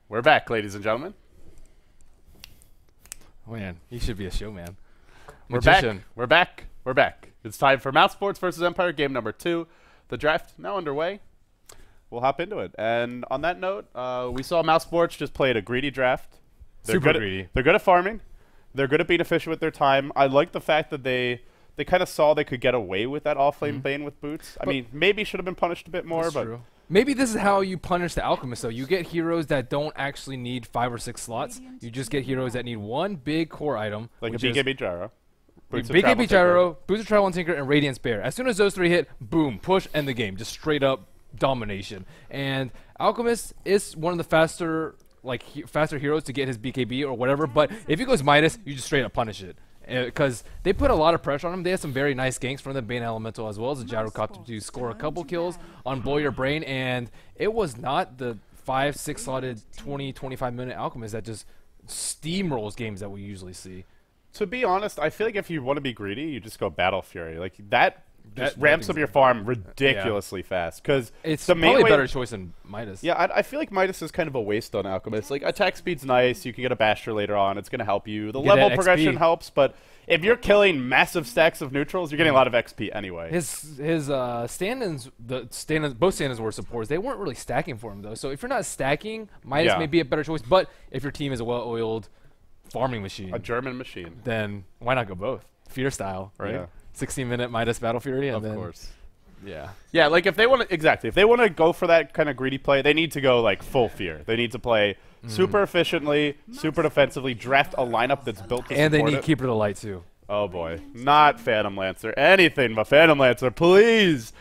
We're back, ladies and gentlemen. Man, he should be a showman. We're Magician. back. We're back. We're back. It's time for Mouse Sports versus Empire, game number 2. The draft now underway. We'll hop into it. And on that note, we saw Mouse Sports just played a greedy draft. They're Super good greedy. They're good at farming. They're good at being efficient with their time. I like the fact that they kind of saw they could get away with that All-Flame Bane with boots. I mean, maybe should have been punished a bit more, but true. Maybe this is how you punish the Alchemist, though. You get heroes that don't actually need 5 or 6 slots. You just get heroes that need one big core item. like a BKB Gyro. BKB Gyro, Boots of Travel and Tinker, and Radiance Bear. As soon as those 3 hit, boom, push, end the game. Just straight up domination. And Alchemist is one of the faster heroes to get his BKB or whatever. But if he goes Midas, you just straight up punish it. Because they put a lot of pressure on him. They had some very nice ganks from the Bane Elemental as well as the Gyrocopter to score a couple kills on Blow Your Brain. And it was not the 5-6 slotted 20-25 minute Alchemist that just steamrolls games that we usually see. To be honest, I feel like if you want to be greedy, you just go Battle Fury. Like that just ramps up your farm ridiculously fast. Because it's the probably a better choice than Midas. Yeah, I feel like Midas is kind of a waste on Alchemist. Like, attack speed's nice. You can get a Basher later on. It's going to help you. The level progression helps, but if you're killing massive stacks of neutrals, you're getting a lot of XP anyway. His stand-ins, both stand-ins were supports. They weren't really stacking for him, though. So if you're not stacking, Midas may be a better choice. But if your team is a well-oiled farming machine, a German machine, then why not go both? Fear style, right? Yeah. 16-minute Midas Battle Fury, and of course. Yeah, like if they want to if they want to go for that kind of greedy play, they need to go like full fear. They need to play super efficiently, super defensively, draft a lineup that's built to and they support need it. Keeper of the Light too. Oh boy, not Phantom Lancer, anything but Phantom Lancer, please.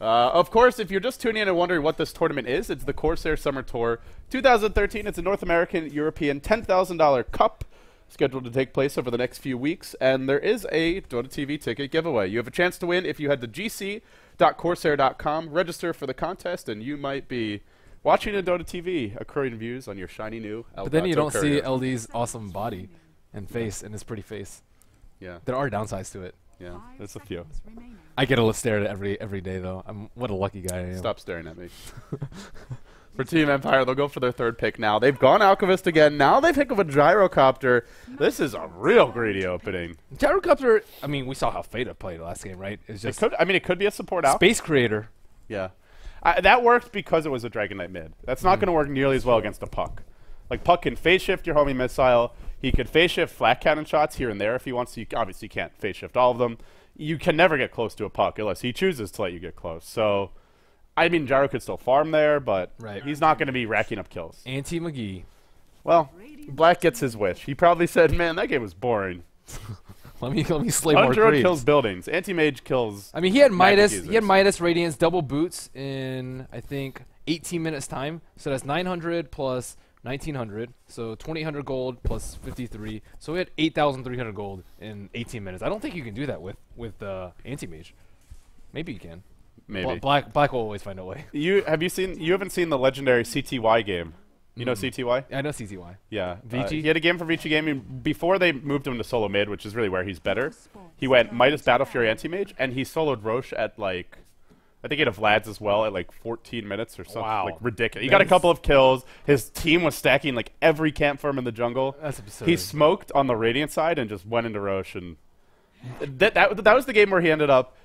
Of course, if you're just tuning in and wondering what this tournament is, it's the Corsair Summer Tour 2013. It's a North American, European $10,000 cup scheduled to take place over the next few weeks, and there is a Dota TV ticket giveaway. You have a chance to win if you head to gc.corsair.com, register for the contest, and you might be watching a Dota TV, accruing views on your shiny new Elgato But then you don't see courier. LD's awesome body and face and his pretty face. Yeah. There are downsides to it. Yeah, there's a few. I get a stare at it every day, though. What a lucky guy I am. Stop staring at me. For Team Empire, they'll go for their 3rd pick now. They've gone Alchemist again. Now they pick up a Gyrocopter. This is a real greedy opening. Gyrocopter, I mean, we saw how Fata played last game, right? It's just it could be a support out. Space Creator. Yeah. That worked because it was a Dragon Knight mid. That's not going to work nearly as well against a Puck. Like, Puck can phase shift your homing missile. He could phase shift flat cannon shots here and there if he wants to. Obviously, you can't phase shift all of them. You can never get close to a Puck unless he chooses to let you get close. So, I mean, Gyro could still farm there, but he's not going to be racking up kills. Anti-McGee. Well, Black gets his wish. He probably said, man, that game was boring. let me slay more Undruid creeps. kills buildings. Anti-Mage kills... I mean, he had Midas Radiance, double boots in, I think, 18 minutes time. So that's 900 plus 1900. So 2800 gold plus 53. So we had 8,300 gold in 18 minutes. I don't think you can do that with Anti-Mage. Maybe you can. Maybe. Black will always find a way. You haven't seen the legendary CTY game. You know CTY? I know CTY. Yeah. Vici? He had a game for Vici Gaming. Before they moved him to solo mid, which is really where he's better, he went Midas Battle Fury Anti-Mage, and he soloed Roche at, like, I think he had a Vlad's as well at, like, 14 minutes or something. Wow. Like, ridiculous. He got a couple of kills. His team was stacking, like, every camp for him in the jungle. That's absurd. He smoked on the Radiant side and just went into Roche, and that was the game where he ended up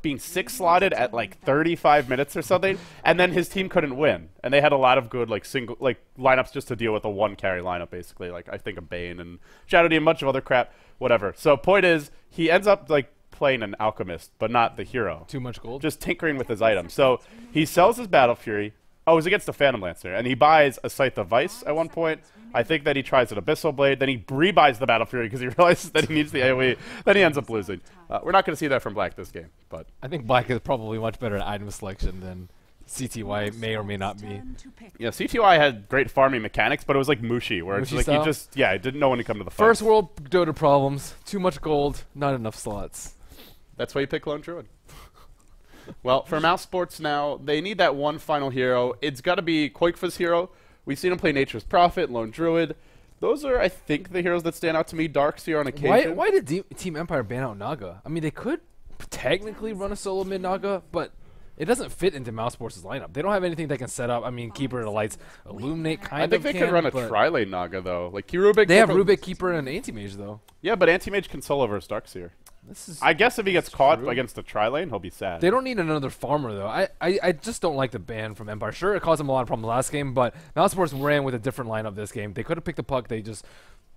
being 6 slotted at like 35 minutes or something, and then his team couldn't win. And they had a lot of good lineups just to deal with a 1 carry lineup, basically. Like, I think a Bane and Shadow D and a bunch of other crap, whatever. So point is, he ends up like playing an Alchemist, but not the hero. Too much gold? Just tinkering with his items. So he sells his Battle Fury, Oh, it was against the Phantom Lancer, and he buys a Scythe of Vice at one point. I think that he tries an Abyssal Blade, then he rebuys the Battle Fury because he realizes that he needs the AoE, then he ends up losing. We're not going to see that from Black this game, but... I think Black is probably much better at item selection than CTY may or may not be. Yeah, CTY had great farming mechanics, but it was like Mushi, where it's like you just, yeah, didn't know when to come to the fight. First world Dota problems, too much gold, not enough slots. That's why you pick Lone Druid. Well, for Mouse Sports now, they need that one final hero. It's got to be Koikfa's hero. We've seen him play Nature's Prophet, Lone Druid. Those are, I think, the heroes that stand out to me. Darkseer on occasion. Why did Team Empire ban out Naga? I mean, they could technically run a solo mid Naga, but it doesn't fit into Mouse Sports' lineup. They don't have anything they can set up. I mean, Keeper of the Lights, Illuminate kind of I think they could run a tri-lane Naga, though. Like, Rubik. They have Rubik, Keeper, and Anti-Mage, though. Yeah, but Anti-Mage can solo versus Darkseer. I guess if he gets caught against a tri-lane, he'll be sad. They don't need another farmer, though. I just don't like the ban from Empire. Sure, it caused them a lot of problems last game, but Mouse Sports ran with a different lineup this game. They could have picked the Puck. They just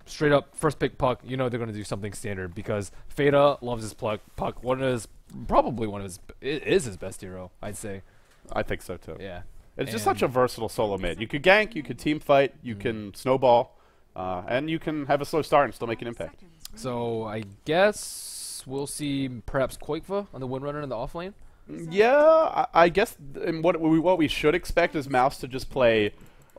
straight up first pick Puck. You know they're going to do something standard because Feta loves his Puck. Probably is his best hero, I'd say. I think so, too. Yeah. It's just such a versatile solo mid. You could gank, you could team fight, you can snowball, and you can have a slow start and still make an impact. So I guess we'll see perhaps Koikfa on the Windrunner in the off lane. Yeah, I guess what we should expect is Mouse to just play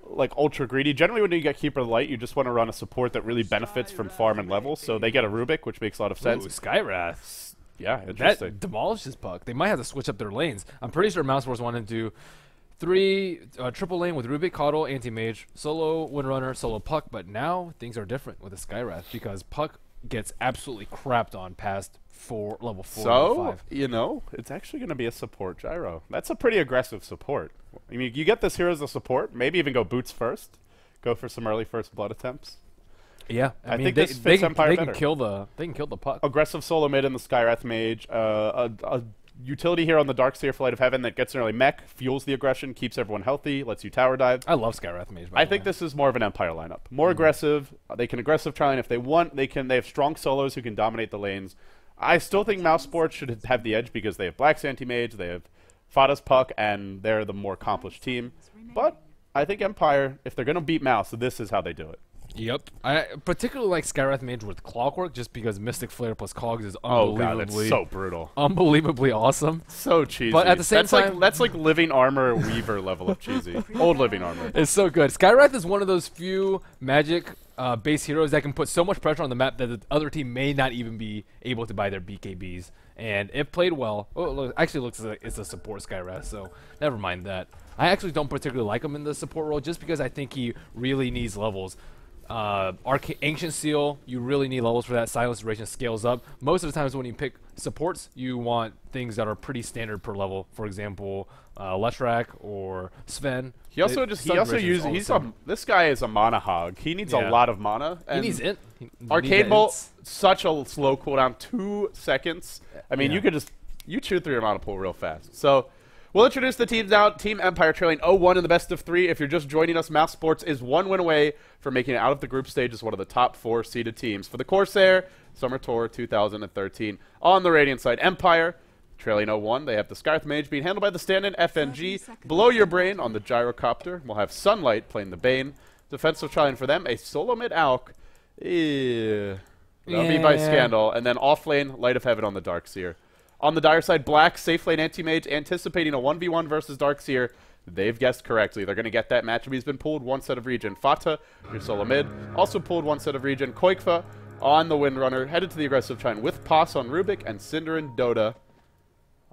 like ultra greedy. Generally, when you get Keeper of the Light, you just want to run a support that really benefits from farm and level. So they get a Rubik, which makes a lot of sense. Ooh, Skywrath. Yeah, interesting. That demolishes Puck. They might have to switch up their lanes. I'm pretty sure Mouse Wars wanted to do 3 triple lane with Rubik, Coddle, Anti-Mage, solo Windrunner, solo Puck. But now things are different with the Skywrath because Puck gets absolutely crapped on past level 4. So, level 5. you know, it's actually going to be a support gyro. That's a pretty aggressive support. I mean, you get this hero as a support, maybe even go boots first, go for some early first blood attempts. Yeah, I mean, think this fits Empire they better. can kill the Puck. Aggressive solo mid in the Skywrath Mage, a utility here on the Darkseer Flight of Heaven that gets an early mech, fuels the aggression, keeps everyone healthy, lets you tower dive. I love Skywrath Mage. I think this is more of an Empire lineup. More aggressive. They can aggressive try, and if they want, they have strong solos who can dominate the lanes. I still think Mouse Sports should have the edge because they have Black's Anti-Mage, they have Fada's Puck, and they're the more accomplished team. But I think Empire, if they're going to beat Mouse, this is how they do it. Yep. I particularly like Skywrath Mage with Clockwork just because Mystic Flare plus Cogs is unbelievably... Oh god, that's so brutal. Unbelievably awesome. So cheesy. But at the same time... that's like Living Armor Weaver level of cheesy. Old Living Armor. It's so good. Skywrath is one of those few Magic base heroes that can put so much pressure on the map that the other team may not even be able to buy their BKBs. And if played well... Oh, it actually looks like it's a support Skywrath, so never mind that. I actually don't particularly like him in the support role just because I think he really needs levels. Ancient Seal, you really need levels for that. Silence Duration scales up. Most of the times when you pick supports, you want things that are pretty standard per level. For example, Leshrac or Sven. This guy is a mana hog. He needs a lot of mana. And he needs it. Arcane Bolt, such a slow cooldown, 2 seconds. I mean, you chew through your mana pool real fast. So we'll introduce the teams now. Team Empire trailing 0-1 in the best of 3. If you're just joining us, Mouse Sports is 1 win away from making it out of the group stage as one of the top 4 seeded teams. For the Corsair Summer Tour 2013. On the Radiant side, Empire trailing 0-1. They have the Skywrath Mage being handled by the stand-in FNG. Below your brain on the Gyrocopter. We'll have Sunlight playing the Bane. Defensive trying for them, a solo mid Alk. That'll be by Scandal. And then off lane, Light of Heaven on the Darkseer. On the Dire side, Black, safe lane Anti-Mage, anticipating a 1v1 versus Darkseer. They've guessed correctly. They're going to get that matchup. He's been pulled 1 set of region. Fata, your solo mid, also pulled 1 set of region. Koikfa on the Windrunner, headed to the aggressive Trine with Poss on Rubik and Cinder and Dota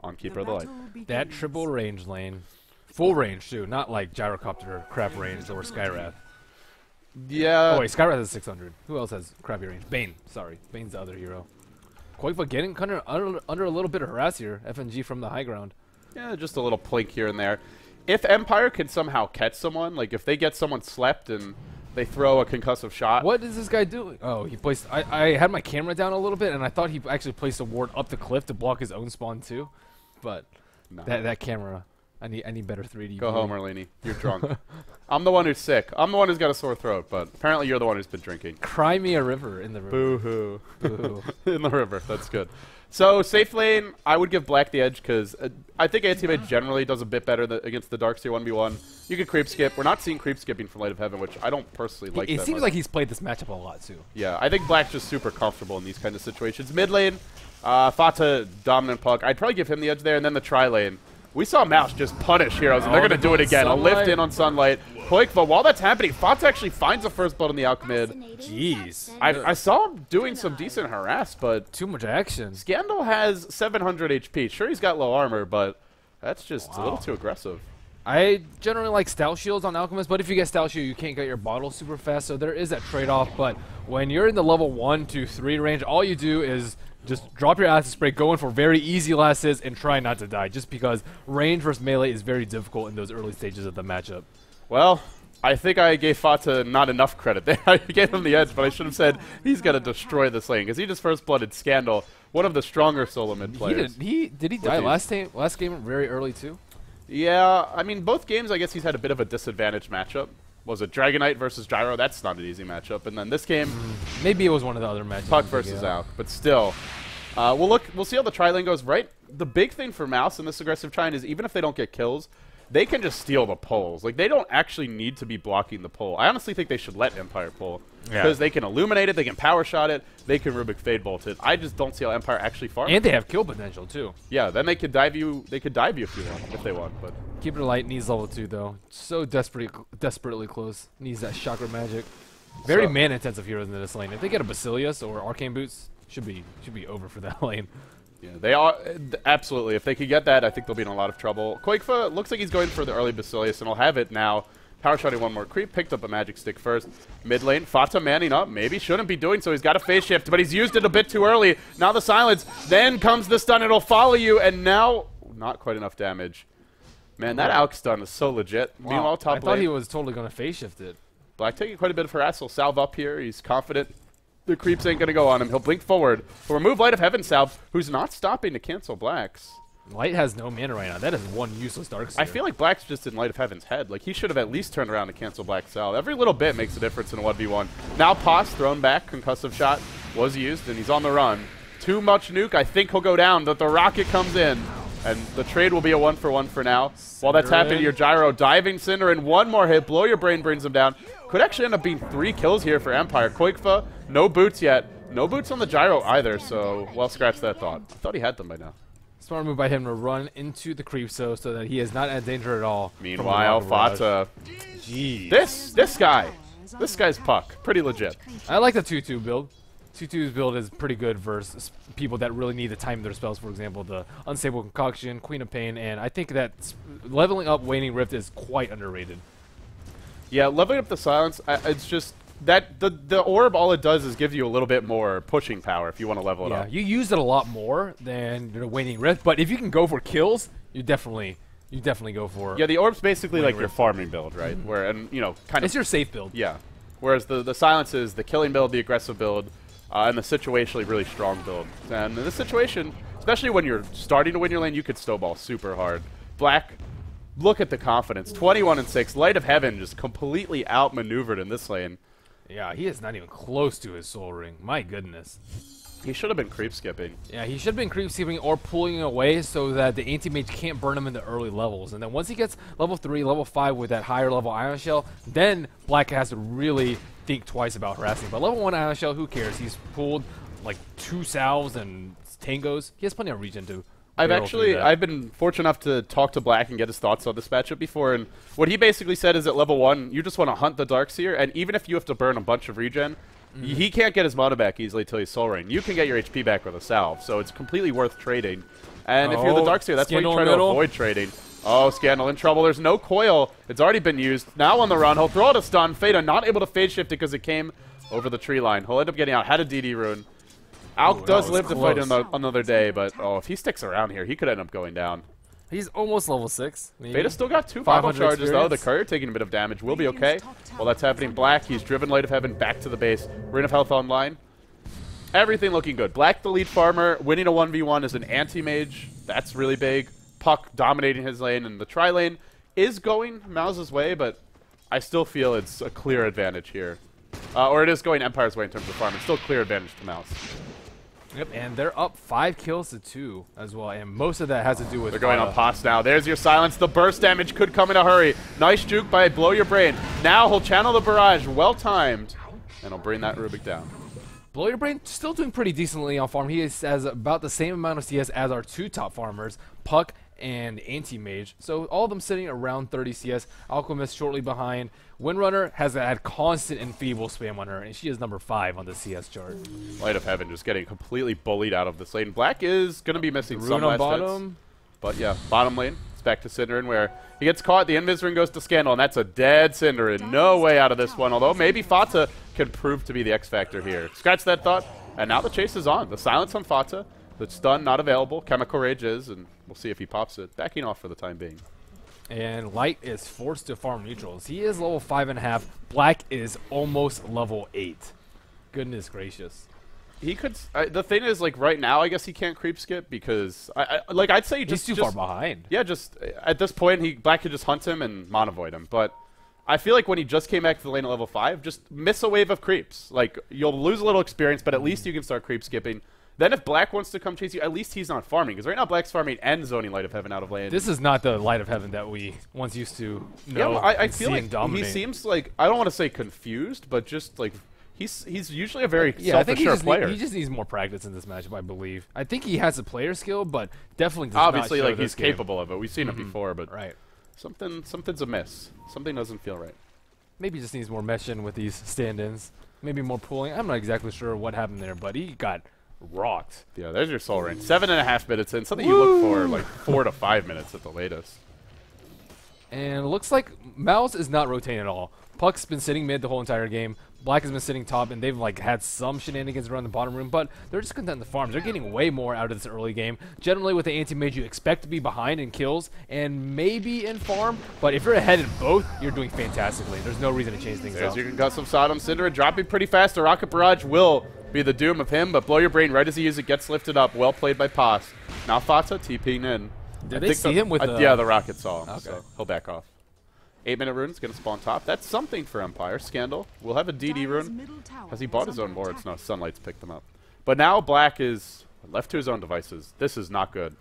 on Keeper of the Light. That triple range lane. Full range, too. Not like Gyrocopter crap range or Skywrath. Yeah. Oh, wait, Skywrath is 600. Who else has crappy range? Bane. Sorry. Bane's the other hero. Koikfa getting under a little bit of harass here. FNG from the high ground. Yeah, just a little plink here and there. If Empire can somehow catch someone, like if they get someone slept and they throw a concussive shot. What is this guy doing? Oh, he placed... I had my camera down a little bit, and I thought he actually placed a ward up the cliff to block his own spawn, too. But no. that camera I need better 3D. Go home, Erlini. You're drunk. I'm the one who's sick. I'm the one who's got a sore throat, but apparently you're the one who's been drinking. Cry me a river in the river. Boo-hoo. Boo. In the river. That's good. So, safe lane, I would give Black the edge because I think anti-mage generally does a bit better against the Darkseer 1v1. You could creep skip. We're not seeing creep skipping from Light of Heaven, which I don't personally like that It seems much. like he's played this matchup a lot, too. Yeah, I think Black's just super comfortable in these kind of situations. Mid lane, Fata, dominant puck. I'd probably give him the edge there, and then the tri lane. We saw Mouz just punish heroes, and they're going to do it again. Sunlight. A lift in on Sunlight. Koikva, while that's happening, Fata actually finds the first blood on the Alchemid. Jeez. I saw him doing some decent harass, but Too much action. Scandal has 700 HP. Sure, he's got low armor, but that's just a little too aggressive. I generally like Stout Shields on Alchemist, but if you get Stout Shield, you can't get your bottle super fast, so there is that trade-off. But when you're in the level 1 to 3 range, all you do is just drop your acid spray, go in for very easy last hits, and try not to die, just because range versus melee is very difficult in those early stages of the matchup. Well, I think I gave Fata not enough credit there. I gave him the edge, but I should have said he's going to destroy this lane, because he just first blooded Scandal, one of the stronger solo mid players. Did he die last game very early too? Yeah, I mean, both games, I guess he's had a bit of a disadvantaged matchup. Was it Dragonite versus Gyro? That's not an easy matchup. And then this game, maybe it was one of the other matches. Puck versus Alk, but still. We'll see how the tri lane goes, right? The big thing for Mouz in this aggressive trying is even if they don't get kills, they can just steal the pulls. Like, they don't actually need to be blocking the pull. I honestly think they should let Empire pull. Because they can illuminate it, they can power shot it, they can Rubik Fade Bolt it. I just don't see how Empire actually farms. And they have kill potential too. Yeah, then they could dive you. They could dive you if you want, if they want. But Keep it light. Needs level 2 though. So desperately close. Needs that chakra magic. Very mana intensive heroes in this lane. If they get a Basilius or Arcane Boots, should be over for that lane. yeah, they are absolutely. If they could get that, I think they'll be in a lot of trouble. Koikva looks like he's going for the early Basilius, and he'll have it now. Power shotting one more creep, picked up a magic stick first. Mid lane, Fata manning up. Maybe shouldn't be doing so. He's got a phase shift, but he's used it a bit too early. Now the silence. Then comes the stun. It'll follow you, and now not quite enough damage. Man, that Alk stun is so legit. Wow. Meanwhile, top I thought lane, he was totally going to phase shift it. Black taking quite a bit of harass. He'll salve up here. He's confident. The creeps ain't going to go on him. He'll blink forward. He'll remove Light of Heaven salve, who's not stopping to cancel Black's. Light has no mana right now. That is one useless Darkseer. I feel like Black's just in Light of Heaven's head. Like, he should have at least turned around to cancel Black's salve. Every little bit makes a difference in a 1v1. Now Pos thrown back. Concussive shot was used, and he's on the run. Too much nuke. I think he'll go down, but the rocket comes in. And the trade will be a 1-for-1 for now. While that's happening, your Gyro diving Cinder in one more hit. Blow Your Brain brings him down. Could actually end up being 3 kills here for Empire. Koikva, no boots yet. No boots on the Gyro either, so well, scratch that thought. I thought he had them by now. Smart move by him to run into the creep so that he is not at danger at all. Meanwhile, Fata. Jeez. This guy's Puck. Pretty legit. I like the 2-2 build. 2-2's build is pretty good versus people that really need to time their spells. For example, the Unstable Concoction, Queen of Pain, and I think that leveling up Waning Rift is quite underrated. Yeah, leveling up the silence, it's just that the orb, all it does is give you a little bit more pushing power if you want to level it up. Yeah, you use it a lot more than the Waning Rift, but if you can go for kills, you definitely go for. Yeah, the orb's basically like your Rift. farming build, right? Where kind of It's your safe build. Yeah. Whereas the silence is the killing build, the aggressive build, and the situationally really strong build. And in this situation, especially when you're starting to win your lane, you could snowball super hard. Black, look at the confidence. 21-6. Light of Heaven just completely outmaneuvered in this lane. Yeah, he is not even close to his soul ring. My goodness. He should have been creep skipping. Yeah, he should have been creep skipping or pulling away so that the anti-mage can't burn him in the early levels. And then once he gets level 3, level 5 with that higher level Ion Shell, then Black has to really think twice about harassing. But level 1 Ion Shell, who cares? He's pulled like 2 salves and tangos. He has plenty of regen to. I've been fortunate enough to talk to Black and get his thoughts on this matchup before, and what he basically said is at level 1, you just want to hunt the Darkseer, and even if you have to burn a bunch of regen, he can't get his mana back easily till he's Soul Ring. You can get your HP back with a salve, so it's completely worth trading. And if you're the Darkseer, that's why you try to avoid trading. Oh, Scandal in trouble. There's no coil. It's already been used. Now on the run. He'll throw out a stun. Fada not able to phase shift it because it came over the tree line. He'll end up getting out. Had a DD rune. Alk does live to fight another day, but if he sticks around here, he could end up going down. He's almost level 6. Fada's still got 2 500 charges, though. The Courier taking a bit of damage. Will be okay. While that's happening, Black, he's driven Light of Heaven back to the base. Ring of Health online. Everything looking good. Black, the lead farmer, winning a 1v1 as an anti-mage. That's really big. Puck dominating his lane, and the tri lane is going Mouz's way, but I still feel it's a clear advantage here. Or it is going Empire's way in terms of farm. It's still a clear advantage to Mouz. Yep, and they're up 5 kills to 2 as well, and most of that has to do with... They're going on Pots now. There's your silence. The burst damage could come in a hurry. Nice juke by Blow Your Brain. Now he'll channel the barrage, well timed, and he'll bring that Rubik down. Blow Your Brain still doing pretty decently on farm. He has about the same amount of CS as our 2 top farmers, Puck and Anti-Mage. So all of them sitting around 30 CS. Alchemist shortly behind. Windrunner has had constant and feeble spam on her, and she is number 5 on the CS chart. Light of Heaven just getting completely bullied out of this lane. Black is going to be missing some last bottom. hits. But yeah, bottom lane. It's back to Cinderin where he gets caught. The Invis ring goes to Scandal, and that's a dead Cinderin. No way out of this one, although maybe Fata can prove to be the X factor here. Scratch that thought, and now the chase is on. The silence on Fata. The stun not available. Chemical Rage is, and we'll see if he pops it. Backing off for the time being. And Light is forced to farm neutrals. He is level 5.5. Black is almost level 8. Goodness gracious. He could. The thing is, like right now, I guess he can't creep skip because, I'd say he's too far behind. Yeah, just at this point, Black could just hunt him and mono void him. But I feel like when he just came back to the lane at level 5, just miss a wave of creeps. Like you'll lose a little experience, but at least you can start creep skipping. Then if Black wants to come chase you, at least he's not farming. Because right now Black's farming and zoning Light of Heaven out of lane. This is not the Light of Heaven that we once used to know. Yeah, I feel like he seems like, I don't want to say confused, but just like, he's usually a very self-assured player. He just needs more practice in this matchup, I believe. I think he has a player skill, but definitely does obviously not show like he's game. capable of it. We've seen it before, but right. Something's amiss. Something doesn't feel right. Maybe he just needs more meshing with these stand-ins. Maybe more pooling. I'm not exactly sure what happened there, but he got rocked. Yeah, there's your soul range. 7.5 minutes in. Something you look for like 4 to 5 minutes at the latest. And it looks like Mouz is not rotating at all. Puck's been sitting mid the whole entire game. Black has been sitting top, and they've like had some shenanigans around the bottom room, but they're just content in the farms. They're getting way more out of this early game. Generally, with the anti-mage, you expect to be behind in kills and maybe in farm, but if you're ahead in both, you're doing fantastically. There's no reason to change things There's up. your concussive shot on Cinder, dropping pretty fast. The Rocket Barrage will be the doom of him, but Blow Your Brain right as he uses it gets lifted up. Well played by Paz. Now Fata TPing in. Did they see him with the... Yeah, the Rocket saw him, okay. so he'll back off. 8-minute rune's going to spawn top. That's something for Empire. Scandal will have a DD rune. Has he bought his own boards? No, Sunlight's picked them up. But now Black is left to his own devices. This is not good.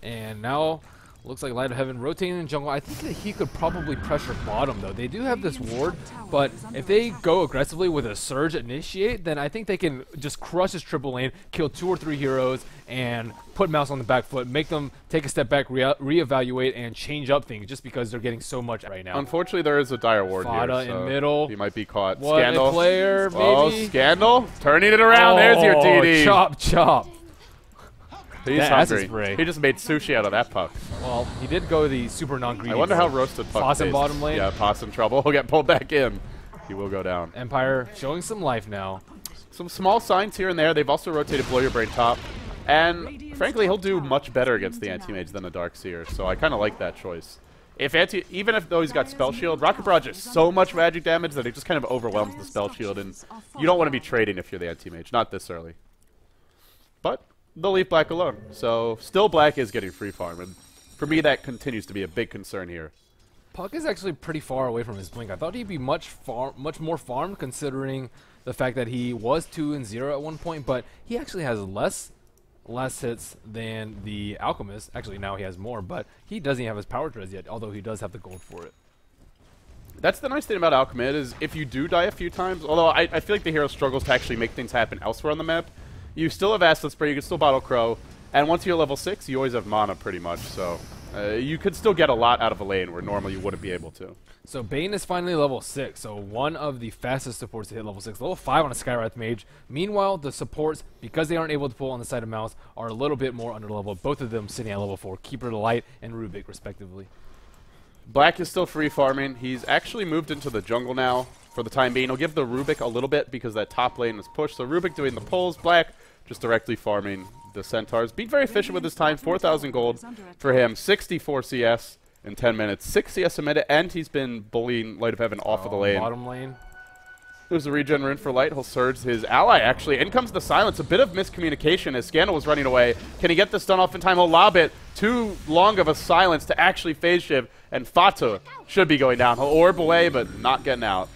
And now looks like Light of Heaven rotating in jungle. I think that he could probably pressure bottom, though. They do have this ward, but if they go aggressively with a Surge initiate, then I think they can just crush his triple lane, kill 2 or 3 heroes, and put Mouse on the back foot, make them take a step back, reevaluate, and change up things just because they're getting so much right now. Unfortunately, there is a dire ward Fata here. So in middle. He might be caught. What Scandal. a player, maybe. Oh, Scandal. Turning it around. There's your DD. Chop, chop. He's hungry. He just made sushi out of that puck. Well, he did go the super non-greedy. I wonder how roasted puck Possum tastes. bottom lane. Yeah, Possum trouble. He'll get pulled back in. He will go down. Empire showing some life now. Some small signs here and there. They've also rotated Blow Your Brain top. And frankly, he'll do much better against the Anti-Mage than the Darkseer. So I kind of like that choice. Even if though he's got Spell Shield, Rocket Barrage is so much magic damage that it just kind of overwhelms the Spell Shield. And you don't want to be trading if you're the Anti-Mage. Not this early. But they'll leave Black alone. So still Black is getting free farm. And for me, that continues to be a big concern here. Puck is actually pretty far away from his blink. I thought he'd be much more farmed considering the fact that he was 2-0 at one point, but he actually has less hits than the Alchemist. Actually, now he has more, but he doesn't have his power res yet, although he does have the gold for it. That's the nice thing about Alchemist is if you do die a few times, although I feel like the hero struggles to actually make things happen elsewhere on the map, you still have Acid Spray, you can still Bottle Crow, and once you're level 6, you always have mana pretty much, so you could still get a lot out of a lane where normally you wouldn't be able to. So Bane is finally level 6, so one of the fastest supports to hit level 6. Level 5 on a Skywrath Mage. Meanwhile, the supports, because they aren't able to pull on the side of Mouse, are a little bit more under level. Both of them sitting at level 4, Keeper to Light and Rubik, respectively. Black is still free farming. He's actually moved into the jungle now for the time being. He'll give the Rubik a little bit because that top lane is pushed. So Rubik doing the pulls, Black just directly farming the Centaurs. Being very efficient with his time, 4,000 gold for him, 64 CS in 10 minutes, 6 CS a minute, and he's been bullying Light of Heaven off of the lane. Bottom lane. There's a regen rune for Light. He'll surge his ally, actually. In comes the silence. A bit of miscommunication as Scandal was running away. Can he get this done off in time? He'll lob it. Too long of a silence to actually phase shift. And Fata should be going down. He'll orb away, but not getting out.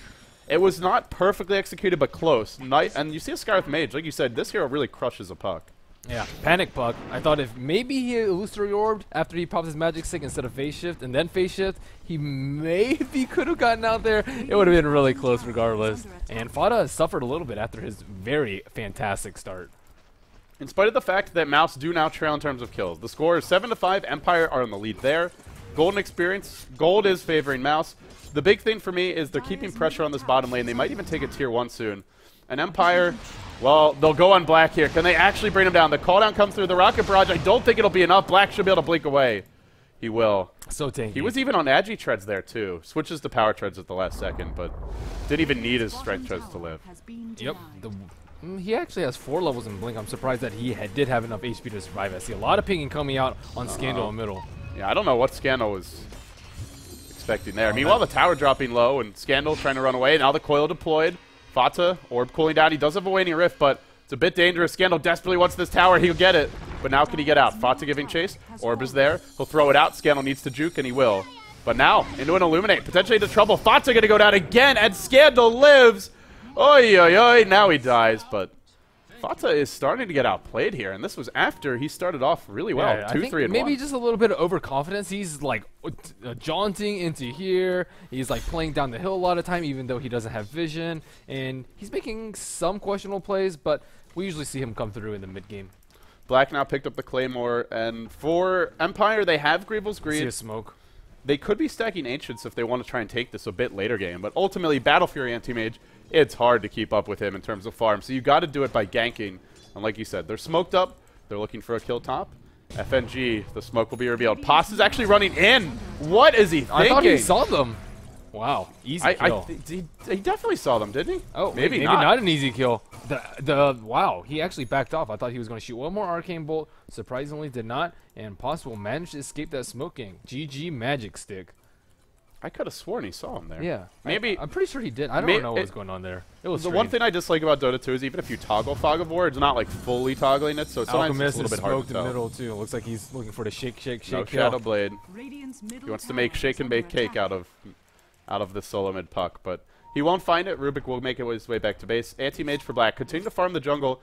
It was not perfectly executed, but close. And you see a Scarlet Mage. Like you said, this hero really crushes a puck. Yeah, panic puck. I thought if maybe he illusory orbed after he popped his magic stick instead of phase shift and then phase shift, he maybe could have gotten out there. It would have been really close regardless. And Fata has suffered a little bit after his very fantastic start. In spite of the fact that Mouse do now trail in terms of kills, the score is 7-5. Empire are in the lead there. Golden experience. Gold is favoring Mouse. The big thing for me is they're keeping pressure on this bottom lane. They might even take a tier 1 soon. And Empire, well, they'll go on Black here. Can they actually bring him down? The call down comes through the Rocket Barrage. I don't think it'll be enough. Black should be able to blink away. He will. So tanky. He was even on Agi treads there, too. Switches to power treads at the last second, but didn't even need his strength treads to live. Yep. He actually has 4 levels in blink. I'm surprised that he did have enough HP to survive. I see a lot of pinging coming out on Scandal in middle. Yeah, I don't know what Scandal was expecting there. Meanwhile, the tower dropping low and Scandal trying to run away. Now the coil deployed. Fata, orb cooling down. He does have a waning rift, but it's a bit dangerous. Scandal desperately wants this tower. He'll get it. But now can he get out? Fata giving chase. Orb is there. He'll throw it out. Scandal needs to juke, and he will. But now, into an Illuminate. Potentially into trouble. Fata going to go down again, and Scandal lives. Oi, oi, oi. Now he dies, but Fata is starting to get outplayed here, and this was after he started off really well. Yeah, 2, 3, and maybe 1. just a little bit of overconfidence. He's like jaunting into here. He's like playing down the hill a lot of time, even though he doesn't have vision. And he's making some questionable plays, but we usually see him come through in the mid game. Black now picked up the Claymore, and for Empire, they have Greevil's Greed. See a smoke. They could be stacking Ancients if they want to try and take this a bit later game, but ultimately, Battle Fury Anti-Mage, it's hard to keep up with him in terms of farm, so you got to do it by ganking. And like you said, they're smoked up. They're looking for a kill top. FNG, the smoke will be revealed. Pos is actually running in. What is he thinking? I thought he saw them. Wow, easy kill. He definitely saw them, didn't he? Oh, maybe not an easy kill. Wow, he actually backed off. I thought he was going to shoot one more arcane bolt. Surprisingly, did not. And Pos will manage to escape that smoking. GG Magic Stick. I could have sworn he saw him there. Yeah, maybe. I'm pretty sure he did. I don't know what was going on there. It was the strange. one thing I dislike about Dota 2 is even if you toggle Fog of War, it's not like fully toggling it, so sometimes it's a little bit hard to tell. In the middle too. It looks like he's looking for the shake No kill. Shadow Blade. He wants to make shake and bake cake out of this solo mid puck, but he won't find it. Rubik will make his way back to base. Anti-Mage for Black. Continue to farm the jungle.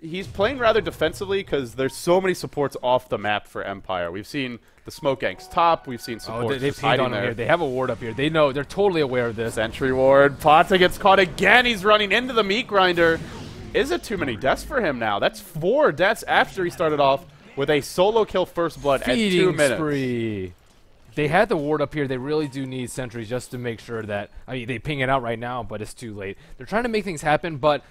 He's playing rather defensively because there's so many supports off the map for Empire. We've seen the Smoke Ganks top. We've seen supports they just hiding on him there. here. They have a ward up here. They know. They're totally aware of this. Sentry ward. Pata gets caught again. He's running into the meat grinder. Is it too many deaths for him now? That's 4 deaths after he started off with a solo kill first blood at 2 minutes. Spree. They had the ward up here. They really do need sentries just to make sure that, I mean, they ping it out right now, but it's too late. They're trying to make things happen, but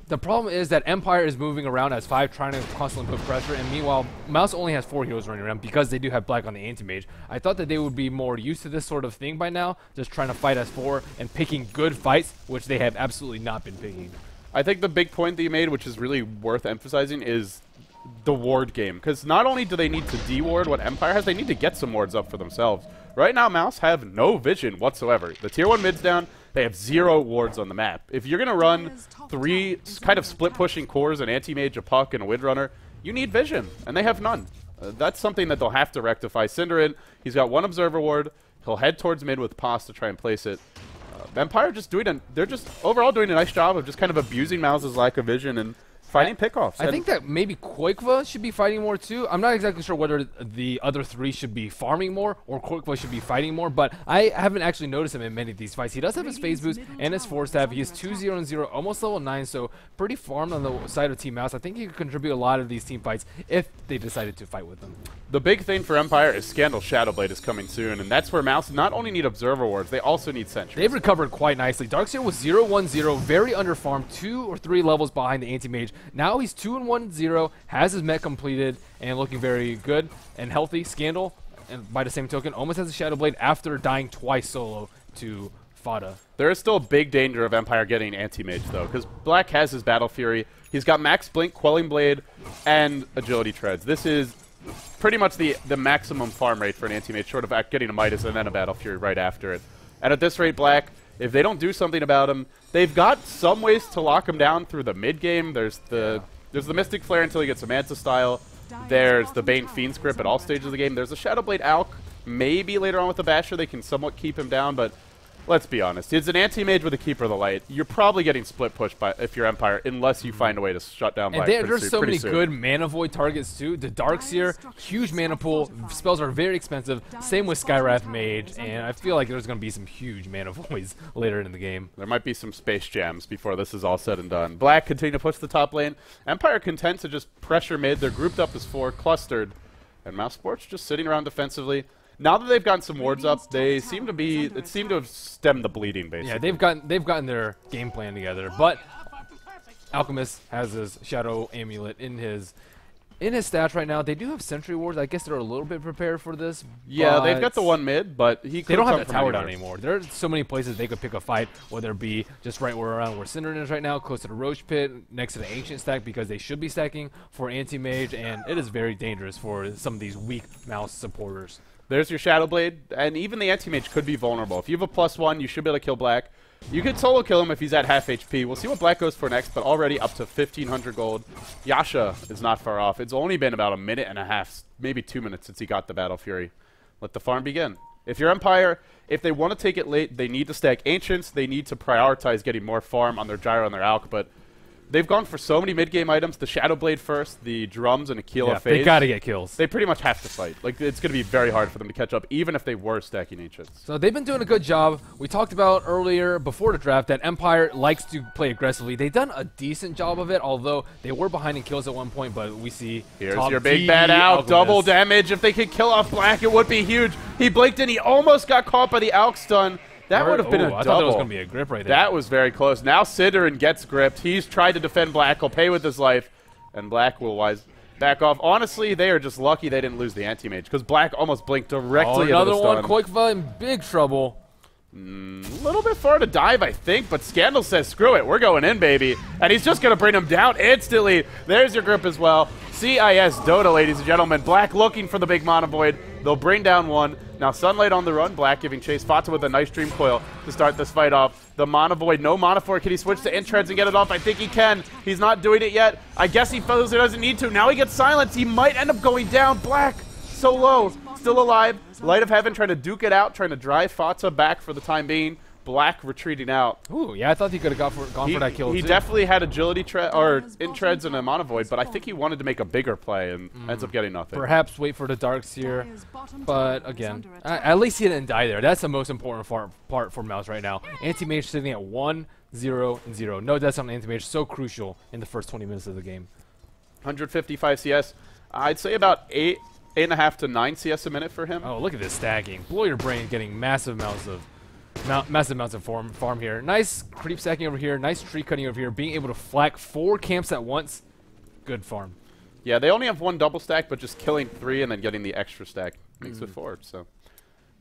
the problem is that Empire is moving around as 5, trying to constantly put pressure, and meanwhile, Mouse only has 4 heroes running around because they do have Black on the Anti-Mage. I thought that they would be more used to this sort of thing by now, just trying to fight as 4 and picking good fights, which they have absolutely not been picking. I think the big point that you made, which is really worth emphasizing, is the ward game. Because not only do they need to de-ward what Empire has, they need to get some wards up for themselves. Right now, Mouse have no vision whatsoever. The tier 1 mid's down. They have 0 wards on the map. If you're going to run 3 kind of split-pushing cores, an Anti-Mage, a Puck, and a Windrunner, you need vision, and they have none. That's something that they'll have to rectify. Cinderin, he's got 1 Observer ward. He'll head towards mid with Pos to try and place it. Empire just they're just overall doing a nice job of just kind of abusing Mouse's lack of vision and fighting pickoffs. I think that maybe Koikva should be fighting more too. I'm not exactly sure whether the other 3 should be farming more or Koikva should be fighting more, but I haven't actually noticed him in many of these fights. He does have his phase boost and his force stab. He is 2-0 and 0, almost level 9, so pretty farmed on the side of Team Mouse. I think he could contribute a lot of these team fights if they decided to fight with them. The big thing for Empire is Scandal Shadowblade is coming soon, and that's where Mouse not only need Observer wards, they also need Sentries. They've recovered quite nicely. Darkseer was 0-1-0, very underfarmed, 2 or 3 levels behind the Anti-Mage. Now he's 2-1-0, has his mech completed, and looking very good and healthy. Scandal, and by the same token, almost has a Shadowblade after dying twice solo to Fata. There is still a big danger of Empire getting Anti-Mage, though, because Black has his Battle Fury. He's got Max Blink, Quelling Blade, and Agility Treads. This is pretty much the maximum farm rate for an Anti-Mage, short of getting a Midas and then a Battle Fury right after it. And at this rate, Black, If they don't do something about him, they've got some ways to lock him down through the mid game. There's the Mystic Flare until he gets a Manta style. There's the Bane Fiend's Grip at all stages of the game. There's a Shadowblade Alk. Maybe later on with the Basher they can somewhat keep him down, but let's be honest. It's an anti-mage with a Keeper of the Light. You're probably getting split pushed by if you're Empire, unless you find a way to shut down Black. And there's so many good mana void targets too. The Darkseer, huge mana pool. Spells are very expensive. Same with Skywrath Mage, and I feel like there's going to be some huge mana voids later in the game. There might be some space jams before this is all said and done. Black continue to push the top lane. Empire content to just pressure mid. They're grouped up as 4, clustered, and Mouse Sports just sitting around defensively. Now that they've gotten some wards up, they seem to have stemmed the bleeding, basically. Yeah, they've gotten their game plan together. But Alchemist has his Shadow Amulet in his stats right now. They do have Sentry Wards. I guess they're a little bit prepared for this. Yeah, they've got the one mid, but they don't have the tower down anymore. There are so many places they could pick a fight, whether it be just right around where Synderen is right now, close to the Roach Pit, next to the Ancient stack, because they should be stacking for Anti-Mage, and it is very dangerous for some of these weak Mouse supporters. There's your Shadowblade, and even the Anti-Mage could be vulnerable. If you have a +1, you should be able to kill Black. You could solo kill him if he's at half HP. We'll see what Black goes for next, but already up to 1,500 gold. Yasha is not far off. It's only been about a minute and a half, maybe 2 minutes since he got the Battle Fury. Let the farm begin. If you're Empire, if they want to take it late, they need to stack Ancients. They need to prioritize getting more farm on their Gyro and their Alk, but they've gone for so many mid-game items. The Shadowblade first, the Drums, and Aquila Phase. They gotta get kills. They pretty much have to fight. Like, it's going to be very hard for them to catch up, even if they were stacking Ancients. So they've been doing a good job. We talked about earlier, before the draft, that Empire likes to play aggressively. They've done a decent job of it, although they were behind in kills at one point, but we see here's your big bad out. Double damage. If they could kill off Black, it would be huge. He blinked in. He almost got caught by the Alk stun. That would have been a double. I thought that was going to be a grip right there. That was very close. Now Synderen gets gripped. He's tried to defend Black. He'll pay with his life. And Black will back off. Honestly, they are just lucky they didn't lose the Anti-Mage, because Black almost blinked directly into the stun. Another one. Koikva in big trouble. A little bit far to dive, I think, but Scandal says, screw it, we're going in, baby. And he's just going to bring him down instantly. There's your grip as well. CIS Dota, ladies and gentlemen. Black looking for the big Mana Void. They'll bring down one. Now Sunlight on the run. Black giving chase. Fata with a nice Dream Coil to start this fight off. The Mana Void, no Mana for it. Can he switch to Intreads and get it off? I think he can. He's not doing it yet. I guess he feels he doesn't need to. Now he gets silenced. He might end up going down. Black, so low. Still alive. Light of Heaven trying to duke it out, trying to drive Fata back for the time being. Black retreating out. Ooh, yeah, I thought he could have gone for that kill. He definitely had agility Intreads and a Mana Void, but I think he wanted to make a bigger play and ends up getting nothing. Perhaps wait for the Darkseer, but again, at least he didn't die there. That's the most important part for Mouse right now. Anti-Mage sitting at 1, 0, and 0. No deaths on Anti-Mage, so crucial in the first 20 minutes of the game. 155 CS. I'd say about 8.5 to 9 CS a minute for him. Oh, look at this stacking. Blow your brain, getting massive amounts of farm here. Nice creep stacking over here. Nice tree cutting over here. Being able to flak 4 camps at once. Good farm. Yeah, they only have 1 double stack, but just killing 3 and then getting the extra stack makes it 4. So,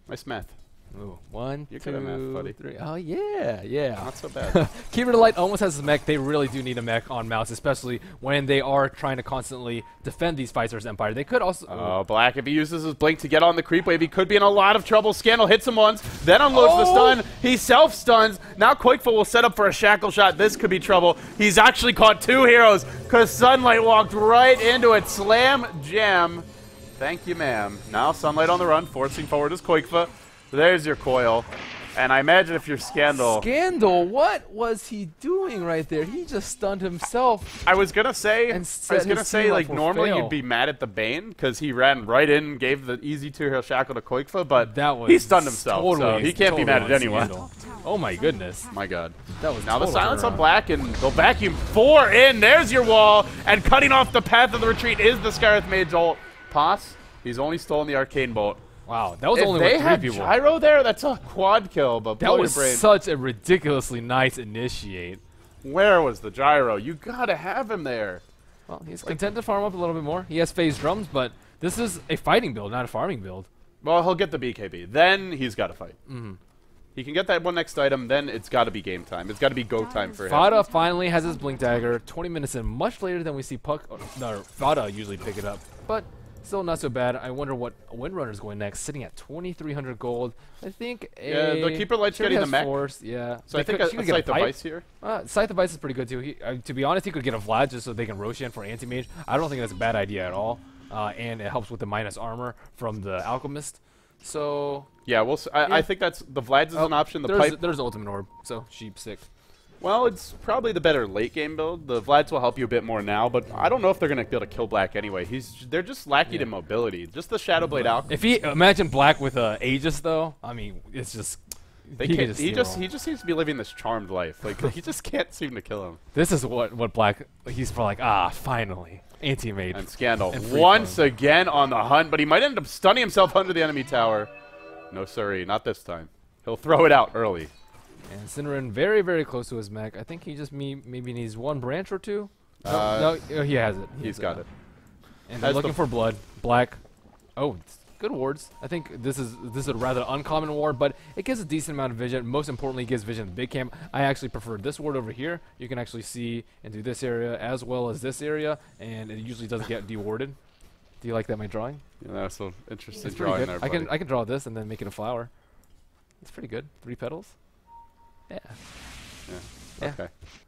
nice math. Ooh, 1, You're 2, good at math, buddy. 3. Oh, yeah. Not so bad. Keeper of the Light almost has a mech. They really do need a mech on Mouse, especially when they are trying to constantly defend these fights versus Empire. They could also... Oh, Black, if he uses his Blink to get on the creep wave, he could be in a lot of trouble. Scandal hits him once, then unloads the stun. He self-stuns. Now Koikfa will set up for a shackle shot. This could be trouble. He's actually caught 2 heroes because Sunlight walked right into it. Slam jam. Thank you, ma'am. Now Sunlight on the run, forcing forward is Koikfa. There's your coil. And I imagine if you're Scandal... Scandal, what was he doing right there? He just stunned himself. I was gonna say, like, normally fail. you'd be mad at the Bane because he ran right in, gave the easy 2-hero shackle to Koikfa, but he stunned himself, so he can't be mad at anyone. Scandal. Oh my goodness. My god. That was now the silence on Black, and they'll vacuum 4 in. There's your wall, and cutting off the path of the retreat is the Skywrath Mage ult. Pass, he's only stolen the Arcane Bolt. Wow, that was if only they with 3 had people. Gyro there, that's a quad kill, but that was such a ridiculously nice initiate. Where was the Gyro? You gotta have him there. Well, he's content to farm up a little bit more. He has phase drums, but this is a fighting build, not a farming build. Well, he'll get the BKB. Then he's got to fight. He can get that one next item, then it's got to be game time. It's got to be go time for him. Fata finally has his Blink Dagger. 20 minutes in, much later than we see Puck. No, Fata usually pick it up. But Still not so bad. I wonder what Windrunner's going next, sitting at 2,300 gold. I think the Keeper Light's getting the mech. Force, yeah. So I think a Scythe of Ice here. Scythe of Ice is pretty good too. To be honest, he could get a Vlad just so they can Roshan for Anti-Mage. I don't think that's a bad idea at all. And it helps with the minus armor from the Alchemist. So yeah, I think that's the Vlad's is an option. There's the Ultimate Orb, so sheep sick. Well, it's probably the better late game build. The Vlads will help you a bit more now, but I don't know if they're going to be able to kill Black anyway. They're just lacking in mobility. Just the Shadowblade Alchemist. If he imagine Black with Aegis though, I mean, it's just he just seems to be living this charmed life. Like he just can't seem to kill him. This is what Black. He's probably like, finally, Anti-Mage. And Scandal once again on the hunt, but he might end up stunning himself under the enemy tower. No siree, not this time. He'll throw it out early. And Cinderin very, very close to his mech. I think he just maybe needs one branch or two. No, he has it. He's got it. And they're looking for blood. Black. Oh, good wards. I think this is a rather uncommon ward, but it gives a decent amount of vision. Most importantly, it gives vision to the big camp. I actually prefer this ward over here. You can actually see into this area as well as this area, and it usually doesn't get dewarded. Do you like that, my drawing? Yeah, that's an interesting drawing there, buddy. I can draw this and then make it a flower. It's pretty good. 3 petals. Yeah. Okay.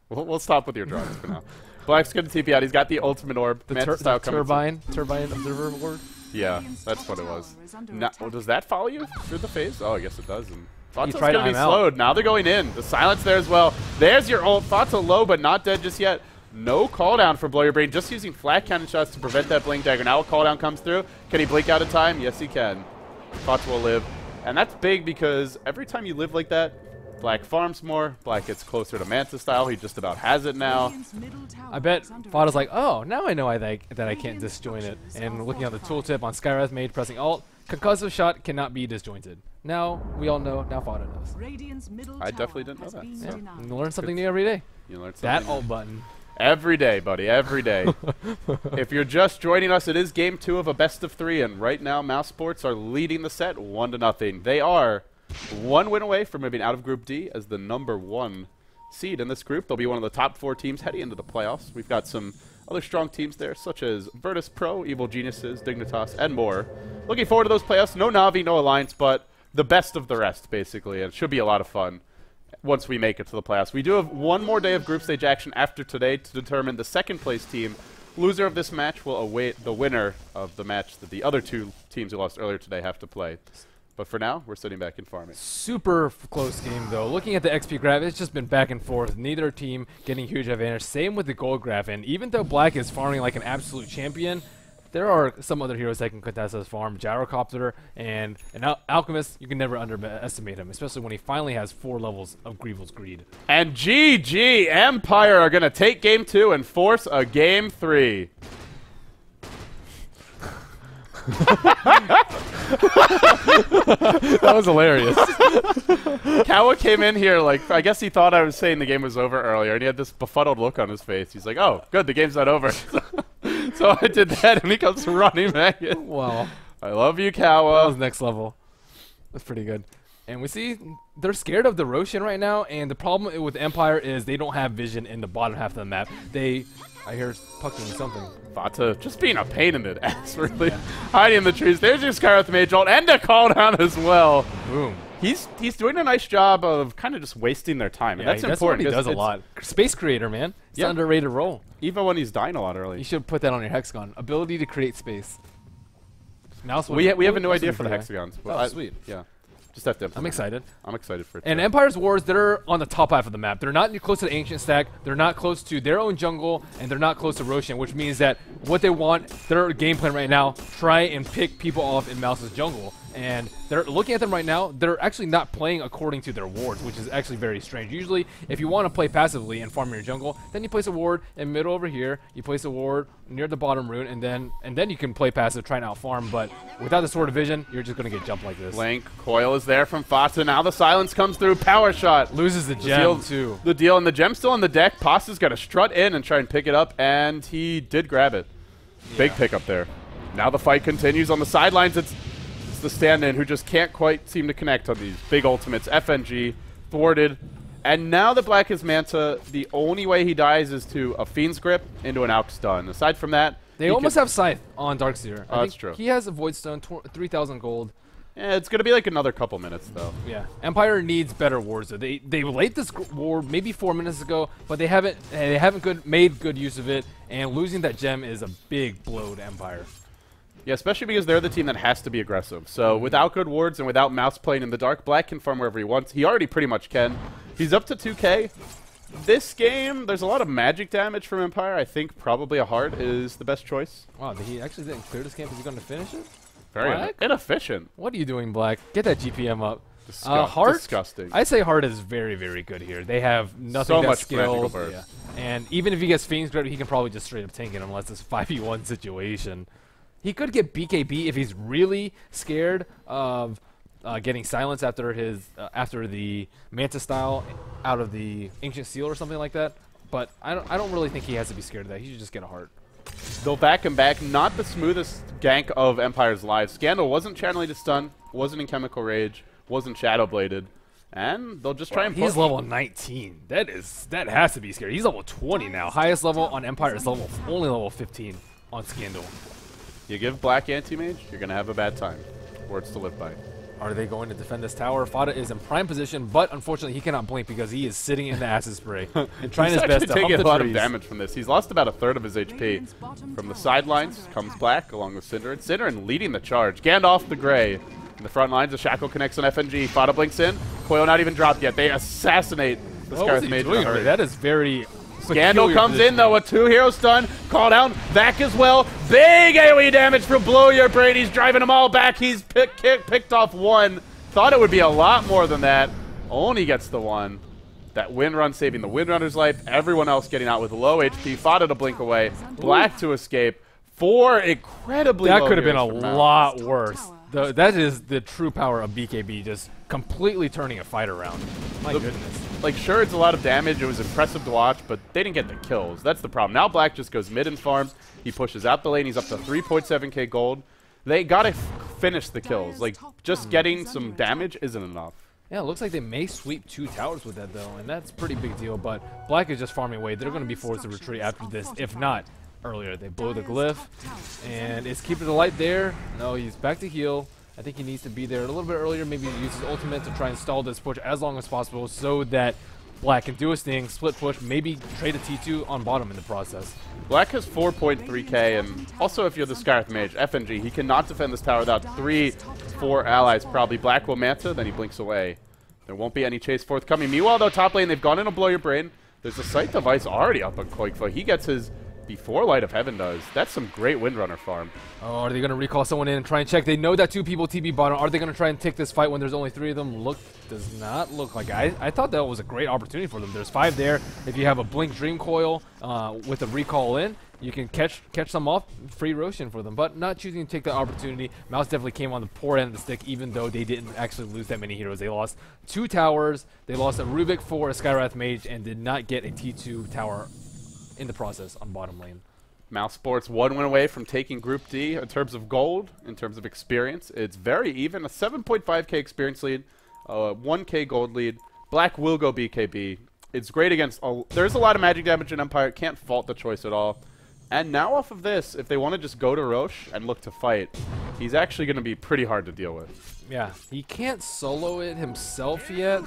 We'll stop with your drawings for now. Black's going to TP out. He's got the Ultimate Orb. The turbine observer ward. Yeah, that's what it was. Does that follow you through the phase? Oh, I guess it does. And Fata's going to be slowed. Now they're going in. The silence there as well. There's your ult. Fata low, but not dead just yet. No cooldown for Blow Your Brain. Just using flat cannon shots to prevent that Blink Dagger. Now a cooldown comes through. Can he blink out of time? Yes, he can. Fata will live. And that's big because every time you live like that, Black farms more. Black gets closer to Manta style. He just about has it now. I bet Fata's like, oh, now I know that I can't disjoint it. And looking at the tooltip on Skywrath Mage pressing Alt, concussive shot cannot be disjointed. Now we all know. Now Fata knows. I definitely didn't know that. Yeah. You learn something new every day. You learn something that new. Alt button. Every day, buddy. Every day. If you're just joining us, it is game 2 of a best of 3, and right now Mouse Sports are leading the set 1-0. They are 1 win away from moving out of Group D as the #1 seed in this group. They'll be one of the top 4 teams heading into the playoffs. We've got some other strong teams there, such as Virtus Pro, Evil Geniuses, Dignitas, and more. Looking forward to those playoffs. No Na'Vi, no Alliance, but the best of the rest, basically. And it should be a lot of fun once we make it to the playoffs. We do have 1 more day of group stage action after today to determine the 2nd place team. Loser of this match will await the winner of the match that the other 2 teams who lost earlier today have to play. But for now, we're sitting back and farming. Super close game, though. Looking at the XP graph, it's just been back and forth. Neither team getting huge advantage. Same with the gold graph. And even though Black is farming like an absolute champion, there are some other heroes that can contest this farm. Gyrocopter and Alchemist, you can never underestimate him, especially when he finally has 4 levels of Grievel's Greed. And GG Empire are going to take game 2 and force a game 3. That was hilarious. Kawa came in here like, I guess he thought I was saying the game was over earlier, and he had this befuddled look on his face. He's like, oh, good, the game's not over. So I did that, and he comes running back in. Wow. I love you, Kawa. That was next level. That's pretty good. And we see they're scared of the Roshan right now, and the problem with Empire is they don't have vision in the bottom half of the map. I hear Puck doing something. Fata just being a pain in the ass, really. Hiding in the trees. There's your Skywrath Mage ult and a cooldown as well. Boom. He's doing a nice job of kind of just wasting their time. Yeah, and that's important. He does a lot. Space Creator, man. It's an underrated role. Even when he's dying a lot early. You should put that on your Hexagon. Ability to create space. Mouse we have a new idea for the Hexagons. Oh, sweet. Yeah. Just have to. I'm excited. I'm excited for it. And Empire's Wars, they're on the top half of the map. They're not close to the Ancient Stack. They're not close to their own jungle, and they're not close to Roshan, which means that what they want, their game plan right now, try and pick people off in Mouse's jungle. And they're looking at them right now, they're actually not playing according to their wards, which is actually very strange. Usually, if you want to play passively and farm your jungle, then you place a ward in middle over here, you place a ward near the bottom rune, and then you can play passive, try and out-farm. But without the Sword of Vision, you're just going to get jumped like this. Link, coil is there from Fata. Now the silence comes through. Power shot. Loses the gem, too. The deal, and the gem's still on the deck. Pasta's got to strut in and try and pick it up, and he did grab it. Yeah. Big pickup there. Now the fight continues on the sidelines. It's the stand-in who just can't quite seem to connect on these big ultimates. FNG thwarted, and now that Black is Manta, the only way he dies is to a Fiend's Grip into an Alch stun. Aside from that, They almost have Scythe on Darkseer. Oh, that's true. He has a Void Stone, 3,000 gold. Yeah, it's going to be like another couple minutes, though. Yeah, Empire needs better wards. Though. They late this ward maybe 4 minutes ago, but they haven't made good use of it. And losing that gem is a big blow to Empire. Yeah, especially because they're the team that has to be aggressive. So without good wards and without Mouse playing in the dark, Black can farm wherever he wants. He already pretty much can. He's up to 2k. This game, there's a lot of magic damage from Empire. I think probably a heart is the best choice. Wow, he actually didn't clear this camp. Is he going to finish it? Very inefficient. What are you doing, Black? Get that GPM up. Heart? Disgusting. I'd say Heart is very, very good here. They have nothing so that much skills. burst. Yeah. And even if he gets Phoenix Grip, he can probably just straight up tank it unless it's a 5v1 situation. He could get BKB if he's really scared of getting silenced after his after the Manta style out of the Ancient Seal or something like that. But I don't really think he has to be scared of that. He should just get a heart. They'll back him back. Not the smoothest gank of Empire's life. Scandal wasn't channeling to stun, wasn't in Chemical Rage, wasn't Shadow Bladed, and they'll just try and push. He's level 19. That has to be scary. He's level 20 now. Highest level on Empire is only level 15 on Scandal. You give Black Anti-Mage, you're going to have a bad time. Words to live by. Are they going to defend this tower? Fada is in prime position, but unfortunately he cannot blink because he is sitting in the acid spray and trying his best to hump the taking a lot trees. of damage from this. He's lost about a third of his HP. From the sidelines comes Black along with Synderen. Synderen leading the charge. Gandalf the Grey. In the front lines, the Shackle connects on FNG. Fada blinks in. Coil not even dropped yet. They assassinate the Scarlet Mage. That is very... Scandal comes in, though, with 2 hero stun. Call down. Back as well. Big AoE damage from Blow Your Brain. He's driving them all back. He's picked off 1. Thought it would be a lot more than that. Only gets the 1. That Wind Run saving the Windrunner's life. Everyone else getting out with low HP. Fada to blink away. Black to escape. 4 incredibly low. That could have been a lot worse. That is the true power of BKB, just completely turning a fight around. My goodness. Like, sure, it's a lot of damage. It was impressive to watch, but they didn't get the kills. That's the problem. Now Black just goes mid and farms. He pushes out the lane. He's up to 3.7k gold. They got to finish the kills. Like, just getting some damage isn't enough. Yeah, it looks like they may sweep 2 towers with that, though, and that's a pretty big deal. But Black is just farming away. They're going to be forced to retreat after this, if not earlier. They blow the glyph, and it's keeping the light there. No, he's back to heal. I think he needs to be there a little bit earlier, maybe use his ultimate to try and stall this push as long as possible so that Black can do his thing, split push, maybe trade a T2 on bottom in the process. Black has 4.3k, and also if you're the Scarlet Mage, FNG, he cannot defend this tower without 3-4 allies probably. Black will Manta, then he blinks away. There won't be any chase forthcoming. Meanwhile, though, top lane, they've gone in to Blow Your Brain. There's a Sight Device already up on Koikfa. He gets his before Light of Heaven does. That's some great Windrunner farm. Oh, are they going to recall someone in and try and check? They know that 2 people TB bottom. Are they going to try and take this fight when there's only 3 of them? Does not look like I thought that was a great opportunity for them. There's 5 there. If you have a Blink Dream Coil with a recall in, you can catch some off. Free Roshan for them, but not choosing to take that opportunity. Mouse definitely came on the poor end of the stick, even though they didn't actually lose that many heroes. They lost 2 towers. They lost a Rubik for a Skywrath Mage and did not get a T2 tower in the process on bottom lane. Mouse Sports 1 win away from taking Group D in terms of gold, in terms of experience. It's very even. A 7.5k experience lead, 1k gold lead. Black will go BKB. It's great against... there's a lot of magic damage in Empire. Can't fault the choice at all. And now off of this, if they want to just go to Roche and look to fight, he's actually going to be pretty hard to deal with. Yeah, he can't solo it himself yet.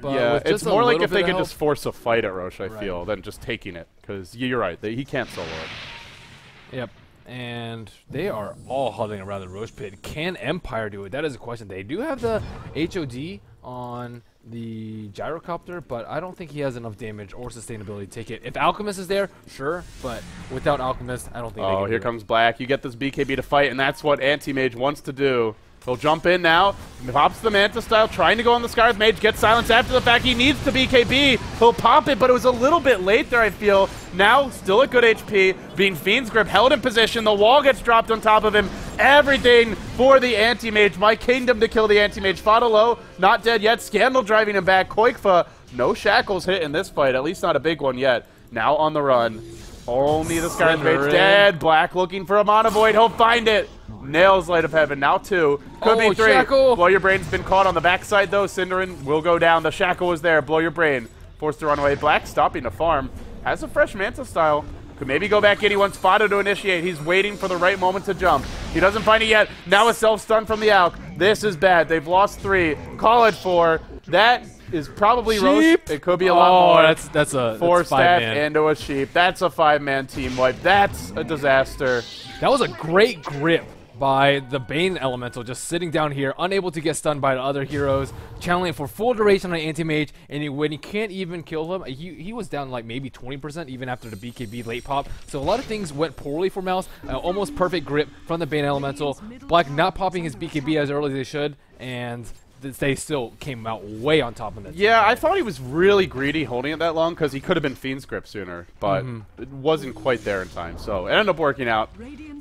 But yeah, it's more like if they could just force a fight at Roche, I feel, than just taking it. Because you're right, he can't solo it. Yep, and they are all huddling around the Roche pit. Can Empire do it? That is a question. They do have the HOD on the gyrocopter, but I don't think he has enough damage or sustainability to take it. If Alchemist is there, sure, but without Alchemist, I don't think they can here comes Black. You get this BKB to fight, and that's what Anti-Mage wants to do. He'll jump in now, pops the Manta style, trying to go on the Scarlet Mage, gets silenced after the fact. He needs to BKB. He'll pop it, but it was a little bit late there, I feel. Now, still at good HP, being Fiend's Grip, held in position. The wall gets dropped on top of him. Everything for the Anti-Mage. My kingdom to kill the Anti-Mage. Fought low, not dead yet. Scandal driving him back. Koikfa, no shackles hit in this fight, at least not a big one yet. Now on the run. Only the Scarlet Mage dead. Black looking for a Mana Void. He'll find it. Nails Light of Heaven. Now 2. Could be 3. Shackle. Blow Your Brain's been caught on the backside, though. Synderen will go down. The Shackle was there. Blow Your Brain. Forced to run away. Black stopping to farm. Has a fresh Manta style. Could maybe go back in. He wants Fado to initiate. He's waiting for the right moment to jump. He doesn't find it yet. Now a self-stun from the Alk. This is bad. They've lost 3. Call it 4. That is probably Roche. It could be a lot more. That's a 4 staff man. into a sheep. That's a 5-man team wipe. That's a disaster. That was a great grip by the Bane Elemental, just sitting down here, unable to get stunned by the other heroes, channeling for full duration on Anti-Mage, and when he can't even kill him, he was down like maybe 20% even after the BKB late pop. So a lot of things went poorly for Mouz. Almost perfect grip from the Bane Elemental. Black not popping his BKB as early as they should, and they still came out way on top of that. Yeah, I thought he was really greedy holding it that long because he could have been Fiend's Grip sooner, but it wasn't quite there in time. So it ended up working out.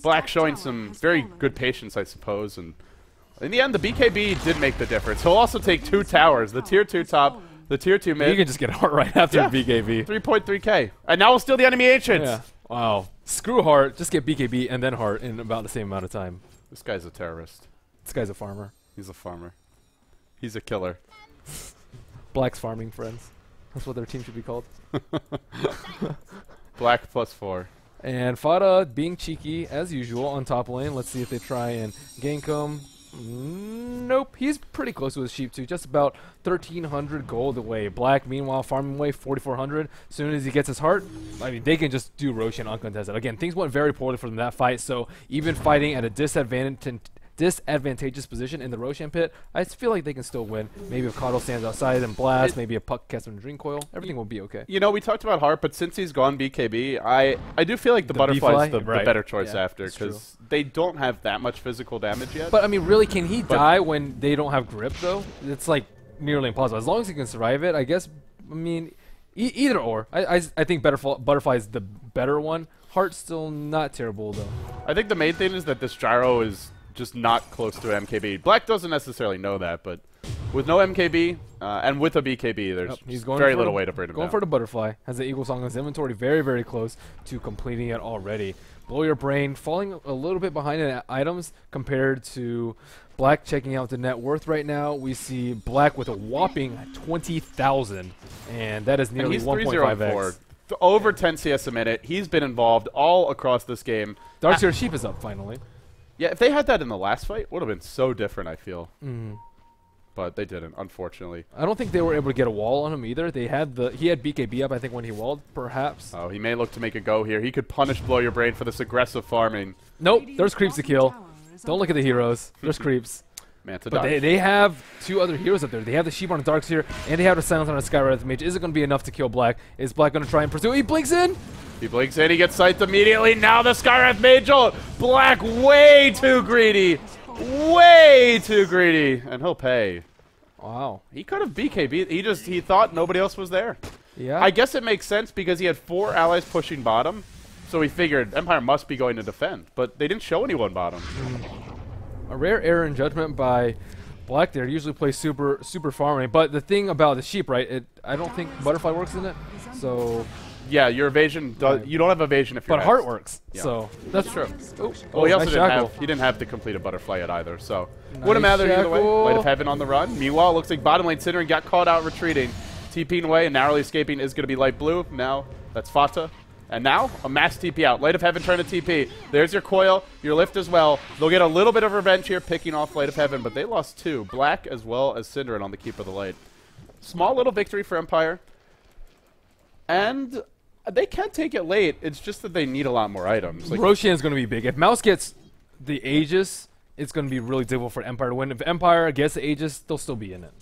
Black showing some very good patience, I suppose, and in the end, the BKB did make the difference. He'll also take 2 towers, the tier 2 top, the tier 2 mid. You can just get Heart right after the BKB. 3.3k. And now we'll steal the enemy Ancients. Yeah. Wow. Screw Heart, just get BKB and then Heart in about the same amount of time. This guy's a terrorist. This guy's a farmer. He's a farmer. He's a killer. Black's farming friends. That's what their team should be called. Black +4. And Fada being cheeky as usual on top lane. Let's see if they try and gank him. Nope, he's pretty close to his sheep too, just about 1,300 gold away. Black, meanwhile, farming away 4,400. As soon as he gets his heart, I mean, they can just do Roshan uncontested. Again, things went very poorly for them that fight, so even fighting at a disadvantageous position in the Roshan pit, I feel like they can still win. Maybe if Coddle stands outside and blast, maybe a puck casts him Dream Coil, everything will be okay. You know, we talked about Heart, but since he's gone BKB, I do feel like the Butterfly's the better choice after, because they don't have that much physical damage yet. But I mean, really, can he die when they don't have grip though? It's like nearly impossible. As long as he can survive it, I guess. I mean, either or. I think Butterfly is the better one. Heart's still not terrible though. I think the main thing is that this gyro is just not close to MKB. Black doesn't necessarily know that, but with no MKB and with a BKB, there's very little way to bring him down. Going for the Butterfly. Has the Eagle Song in his inventory, very, very close to completing it already. Blow Your Brain, falling a little bit behind in items compared to Black checking out the net worth right now. We see Black with a whopping 20,000, and that is nearly 1.5x. Over 10 CS a minute. He's been involved all across this game. Darkseer Sheep is up finally. Yeah, if they had that in the last fight, would have been so different, I feel. But they didn't, unfortunately. I don't think they were able to get a wall on him either. He had BKB up, I think, when he walled, perhaps. Oh, he may look to make a go here. He could punish Blow Your Brain for this aggressive farming. Nope, there's creeps to kill. Don't look at the heroes. There's creeps. Manta but they have 2 other heroes up there. They have the Sheep on the Darkseer, and they have the Silence on the Skywrath Mage. Is it going to be enough to kill Black? Is Black going to try and pursue? He blinks in! He blinks in, he gets sighted immediately. Now the Skywrath Mage ult. Black way too greedy. Way too greedy. And he'll pay. Wow. He could have BKB. He thought nobody else was there. Yeah. I guess it makes sense because he had 4 allies pushing bottom. So he figured Empire must be going to defend. But they didn't show anyone bottom. A rare error in judgment by Black there. Usually plays super farming. But the thing about the Sheep, right, I don't think Butterfly works in it. So yeah, your evasion you don't have evasion if you're But Heart works. Yeah. So that's true. Well, he also didn't have to complete a Butterfly yet either, so wouldn't matter either way. Light of Heaven on the run. Meanwhile, it looks like bottom lane Cinnering got caught out retreating. TPing away and narrowly escaping is going to be Light Blue. Now that's Fata. And now a mass TP out. Light of Heaven trying to TP. There's your coil, your lift as well. They'll get a little bit of revenge here picking off Light of Heaven, but they lost 2. Black as well as Cinderin on the Keep of the Light. Small little victory for Empire. And they can take it late. It's just that they need a lot more items. Like Roshan's going to be big. If Mouz gets the Aegis, it's going to be really difficult for Empire to win. If Empire gets the Aegis, they'll still be in it.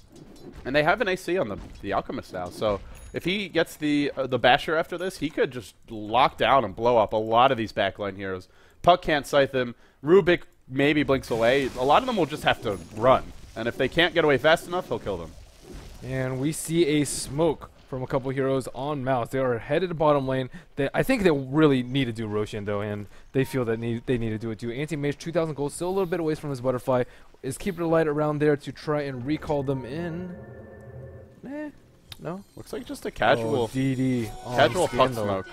And they have an AC on the Alchemist now, so if he gets the Basher after this, he could just lock down and blow up a lot of these backline heroes. Puck can't scythe him. Rubik maybe blinks away. A lot of them will just have to run. And if they can't get away fast enough, he'll kill them. And we see a smoke from a couple heroes on Mouz. They are headed to bottom lane. I think they really need to do Roshan though, and they feel that they need to do it too. Anti-Mage, 2,000 gold, still a little bit away from his Butterfly. Is keeping the light around there to try and recall them in. No? Looks like just a casual DD casual puck smoke.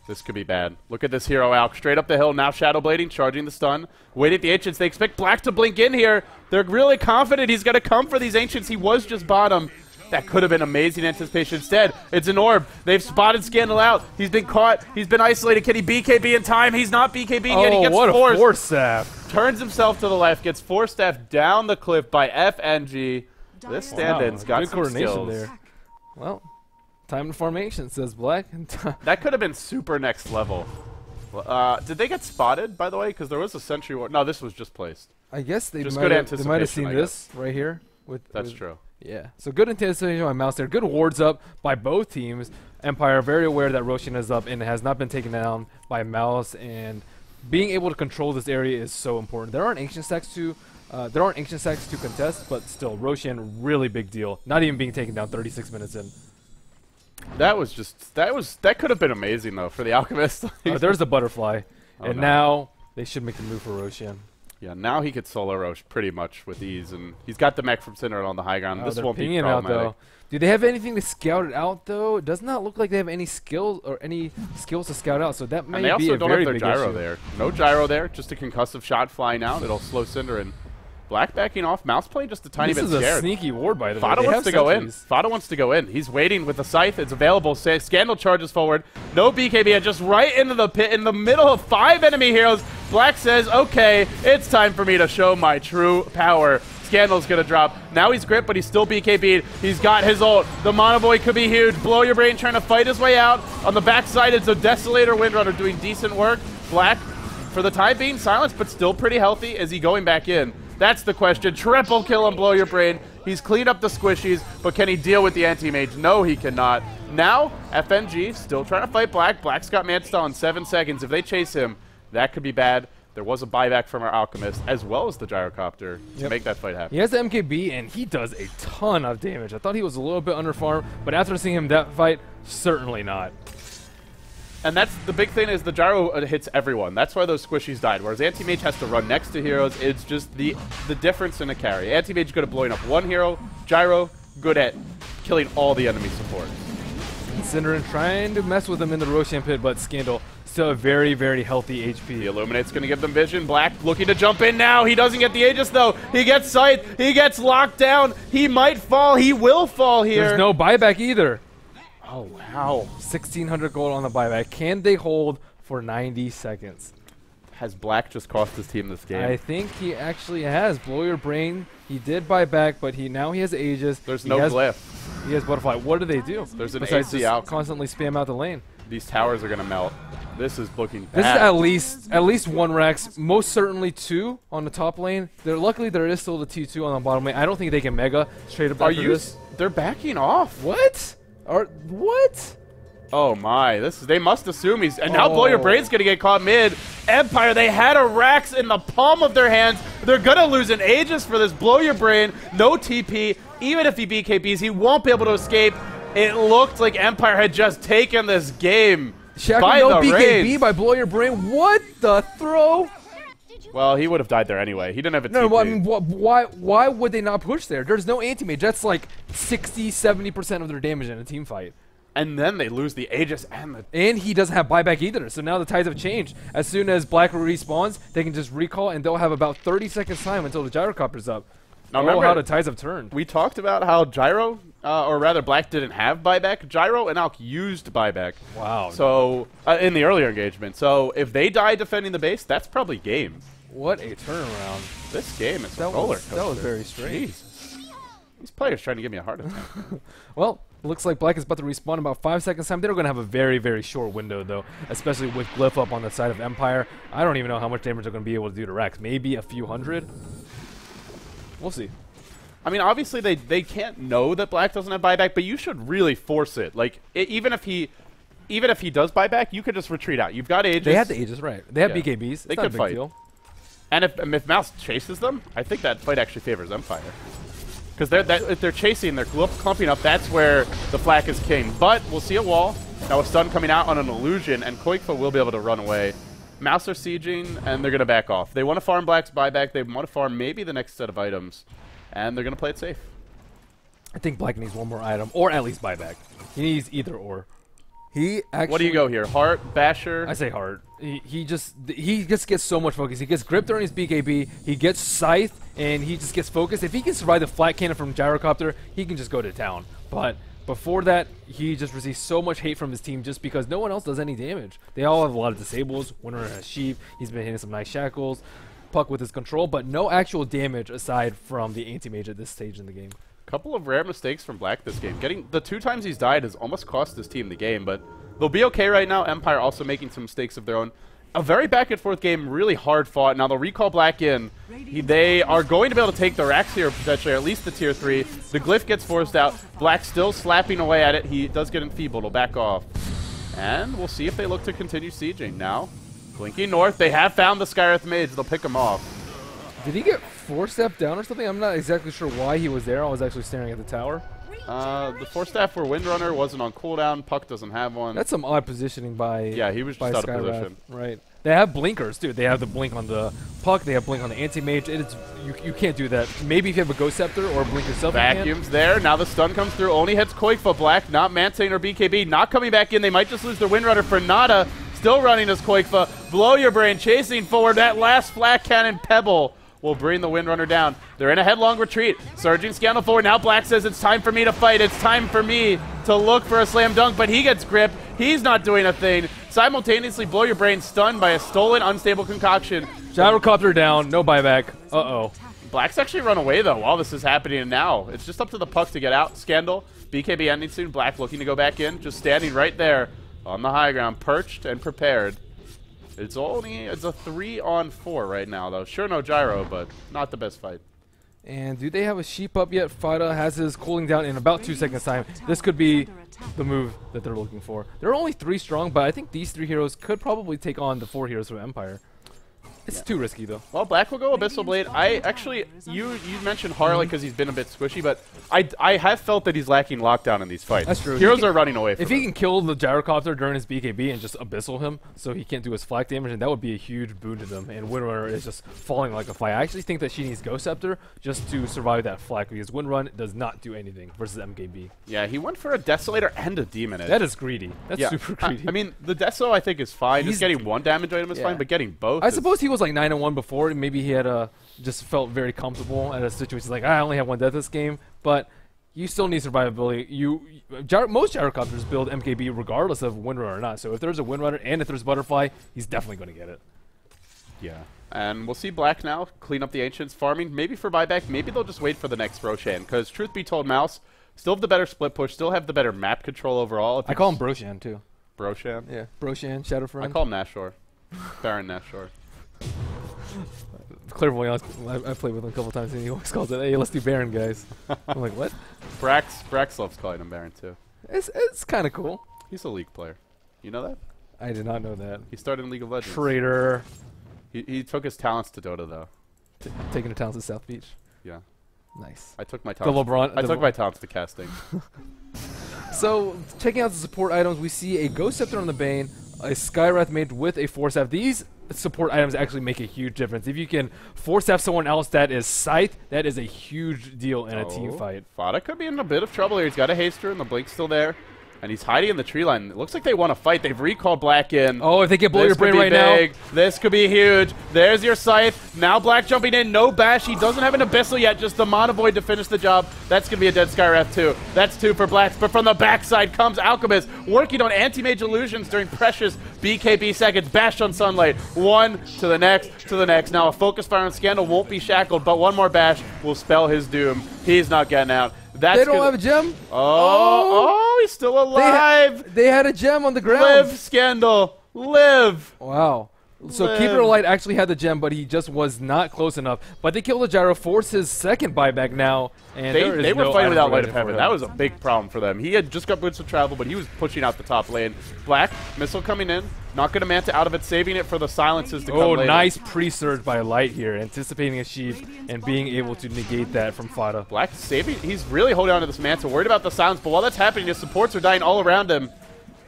This could be bad. Look at this hero, Alk. Straight up the hill, now Shadow Blading, charging the stun. Waiting at the Ancients. They expect Black to blink in here. They're really confident he's going to come for these Ancients. He was just bottom. That could have been amazing anticipation. Instead, it's an orb. They've spotted Scandal out. He's been caught. He's been isolated. Can he BKB in time? He's not BKB yet. He gets what forced. a force staff. Turns himself to the left. Gets force staff down the cliff by FNG. This stand-in's got good some coordination skills. there. Well, time to formation, says Black. That could have been super next level. Did they get spotted, by the way? Because there was a sentry war. No, this was just placed. I guess they Just might good have seen anticipation, this right here. That's true. Yeah. So good anticipation by Mouse there. Good wards up by both teams. Empire very aware that Roshan is up and has not been taken down by Mouse, and being able to control this area is so important. There aren't ancient stacks to contest, but still, Roshan, really big deal. Not even being taken down 36 minutes in. That could have been amazing though for the Alchemist. There's the butterfly, and no. now they should make the move for Roshan. Yeah, now he could solo Roche pretty much with ease, and he's got the mech from Cinder on the high ground. This won't be out problematic. though. Do they have anything to scout it out though? It does not look like they have any skills to scout out, so that may And they be also a don't very have their big gyro issue. there. No gyro there, just a concussive shot flying out. It'll slow Cinder in. Black backing off. Mouse playing just a tiny bit This is scared. a sneaky ward, by the way. Fada They wants have to go in. sentries. Fada wants to go in. He's waiting with the scythe. It's available. Scandal charges forward. No BKB, just right into the pit in the middle of 5 enemy heroes. Black says, okay, it's time for me to show my true power. Scandal's gonna drop. Now he's gripped, but he's still BKB'd. He's got his ult. The Monoboy could be huge. Blow Your Brain trying to fight his way out. On the backside, it's a Desolator Windrunner doing decent work. Black, for the time being, silenced, but still pretty healthy. Is he going back in? That's the question. Triple kill and Blow Your Brain. He's cleaned up the squishies, but can he deal with the anti-mage? No, he cannot. Now, FNG still trying to fight Black. Black's got Manstall in 7 seconds. If they chase him, that could be bad. There was a buyback from our Alchemist, as well as the Gyrocopter, to make that fight happen. He has the MKB, and he does a ton of damage. I thought he was a little bit under farm, but after seeing him that fight, certainly not. And that's the big thing, is the gyro hits everyone. That's why those squishies died. Whereas Anti-Mage has to run next to heroes. It's just the difference in a carry. Anti-Mage good at blowing up one hero. Gyro good at killing all the enemy support. Cinderin trying to mess with him in the Roshan pit, but Scandal still a very, very healthy HP. The Illuminate's going to give them vision. Black looking to jump in now. He doesn't get the Aegis, though. He gets Scythe. He gets locked down. He might fall. He will fall here. There's no buyback either. Oh, wow. 1,600 gold on the buyback. Can they hold for 90 seconds? Has Black just cost his team this game? I think he actually has. Blow Your Brain. He did buy back, but now he has Aegis. There's no glyph. He has Butterfly. What do they do? There's an besides AC just out. constantly spam out the lane? These towers are going to melt. This is looking bad. This is at least 1 Rex, most certainly 2 on the top lane. Luckily, there is still the T2 on the bottom lane. I don't think they can Mega straight up after this. They're backing off. What? What? Oh my, they must assume he's, and now Blow Your Brain's gonna get caught mid. Empire, they had a Rax in the palm of their hands. They're gonna lose an Aegis for this. Blow Your Brain, no TP. Even if he BKBs, he won't be able to escape. It looked like Empire had just taken this game by no the BKB reins. by Blow Your Brain. What the throw? Well, he would have died there anyway. He didn't have a TP. No, I mean, why would they not push there? There's no anti-mage. That's like 60-70% of their damage in a team fight. And then they lose the Aegis and he doesn't have buyback either. So now the tides have changed. As soon as Black respawns, they can just recall, and they'll have about 30 seconds time until the Gyrocopter's up. Now remember how the tides have turned. We talked about how Gyro, or rather Black didn't have buyback. Gyro and Alk used buyback. Wow. So, in the earlier engagement. So, if they die defending the base, that's probably game. What a turnaround. This game is a roller coaster. That was very strange. Jesus. These players trying to give me a heart attack. Well, looks like Black is about to respawn in about 5 seconds time. They're going to have a very, very short window, though, especially with Glyph up on the side of Empire. I don't even know how much damage they're going to be able to do to Rex. Maybe a few hundred? We'll see. I mean, obviously, they can't know that Black doesn't have buyback, but you should really force it. Like, even if he does buyback, you could just retreat out. You've got Aegis. They have the Aegis, right. They have Yeah. BKBs. They it's not could a big fight. deal. And if Mouse chases them, I think that fight actually favors Empire. Because if they're chasing, they're clumping up, that's where the flak is king. But we'll see a wall. Now a stun coming out on an illusion, and Koikfa will be able to run away. Mouse are sieging, and they're going to back off. They want to farm Black's buyback. They want to farm maybe the next set of items. And they're going to play it safe. I think Black needs one more item, or at least buyback. He needs either or. He actually. What do you go here? Heart, Basher? I say Heart. He just gets so much focus. He gets grip during his BKB. He gets Scythe, and he just gets focused. If he can survive the flat cannon from Gyrocopter, he can just go to town. But before that, he just receives so much hate from his team just because no one else does any damage. They all have a lot of disables. Winner has Sheep. He's been hitting some nice shackles. Puck with his control, but no actual damage aside from the anti-mage at this stage in the game. Couple of rare mistakes from Black this game. Getting the 2 times he's died has almost cost his team the game, but they'll be okay right now. Empire also making some mistakes of their own. A very back and forth game, really hard fought. Now they'll recall Black in. They are going to be able to take the Rax here potentially, or at least the tier 3. The Glyph gets forced out. Black still slapping away at it. He does get enfeebled. He'll back off. And we'll see if they look to continue sieging. Now, blinking north. They have found the Skywrath Mage. They'll pick him off. Did he get 4-step down or something? I'm not exactly sure why he was there. I was actually staring at the tower. The 4-staff for Windrunner wasn't on cooldown. Puck doesn't have one. That's some odd positioning by Yeah, he was just out of position. Right. They have blinkers, dude. They have the blink on the Puck. They have blink on the anti-mage. You can't do that. Maybe if you have a Ghost Scepter or a blink yourself. Vacuums there. Now the stun comes through. Only hits Koikfa. Black, not Mantane or BKB. Not coming back in. They might just lose their Windrunner for nada. Still running as Koikfa. Blow your brain. Chasing forward. That last flat cannon Pebble will bring the Windrunner down. They're in a headlong retreat. Surging Scandal forward. Now Black says it's time for me to fight. It's time for me to look for a slam dunk, but he gets gripped. He's not doing a thing. Simultaneously, Blow Your Brain stunned by a stolen unstable concoction. Gyrocopter down. No buyback. Uh-oh. Black's actually run away, though, while this is happening, and now it's just up to the Puck to get out. Scandal, BKB ending soon. Black looking to go back in, just standing right there on the high ground, perched and prepared. It's a 3-on-4 right now, though. Sure, no gyro, but not the best fight. And do they have a sheep up yet? Fada has his cooling down in about 2 seconds time. This could be the move that they're looking for. They're only 3 strong, but I think these 3 heroes could probably take on the 4 heroes from Empire. It's too risky, though. Well, Black will go Abyssal Blade. I actually, you mentioned Harley because he's been a bit squishy, but I have felt that he's lacking lockdown in these fights. That's true. Heroes are running away from him. If he can kill the Gyrocopter during his BKB and just Abyssal him so he can't do his flak damage, then that would be a huge boon to them. And Windrunner is just falling like a fly. I actually think that she needs Ghost Scepter just to survive that flak because Windrun does not do anything versus MKB. Yeah, he went for a Desolator and a Demon Edge. That is greedy. That's super greedy. I mean, the Deso I think is fine. Just getting 1 damage item is fine, but getting both I suppose he was like 9-1 before. And maybe he had just felt very comfortable at a situation like I only have 1 death this game, but you still need survivability. Most Gyrocopters build MKB regardless of Windrunner or not. So if there's a Windrunner and if there's Butterfly, he's definitely going to get it. Yeah. And we'll see Black now clean up the Ancients, farming maybe for buyback. Maybe they'll just wait for the next Roshan because truth be told, Mouse still have the better split push, still have the better map control overall. I call him Broshan too. Broshan? Yeah, Broshan, Shadowfriend. I call him Nashor. Baron Nashor. Clairvoyance, I played with him a couple times and he always calls it, hey, let's do Baron, guys. I'm like, what? Brax loves calling him Baron too. It's kind of cool. He's a League player. You know that? I did not know that. He started in League of Legends. Traitor. He took his talents to Dota, though. Taking the talents to South Beach? Yeah. Nice. I took my talents. I took my talents to casting. So, checking out the support items, we see a Ghost Scepter on the Bane, a Skywrath Mage with a Force Staff. These support items actually make a huge difference. If you can Force Staff someone else that is Scythe, that is a huge deal in a team fight. Fada could be in a bit of trouble here. He's got a Haster and the Blink's still there. And he's hiding in the tree line. It looks like they want to fight. They've recalled Black in. Oh, if they can blow your brain right now. This could be huge. There's your Scythe. Now Black jumping in. No bash. He doesn't have an Abyssal yet. Just the Mana Void to finish the job. That's going to be a dead Skywrath too. That's 2 for Black. But from the backside comes Alchemist, working on Anti-Mage Illusions during precious BKB seconds. Bash on Sunlight. 1 to the next, to the next. Now a Focus Fire on Scandal won't be shackled, but 1 more bash will spell his doom. He's not getting out. They don't have a gem? Oh, he's still alive. They had a gem on the ground. Live, Scandal. Live. Wow. So Keeper of Light actually had the gem, but he just was not close enough. But they killed the gyro, forced his second buyback now. And they were fighting without Light of Heaven. That was a big problem for them. He had just got boots of travel, but he was pushing out the top lane. Black, Missile coming in. Not going to Manta out of it, saving it for the silences to come later. Oh, nice pre-surge by Light here, anticipating a sheep and being able to negate that from Fada. Black saving. He's really holding on to this Manta, worried about the silence, but while that's happening, his supports are dying all around him.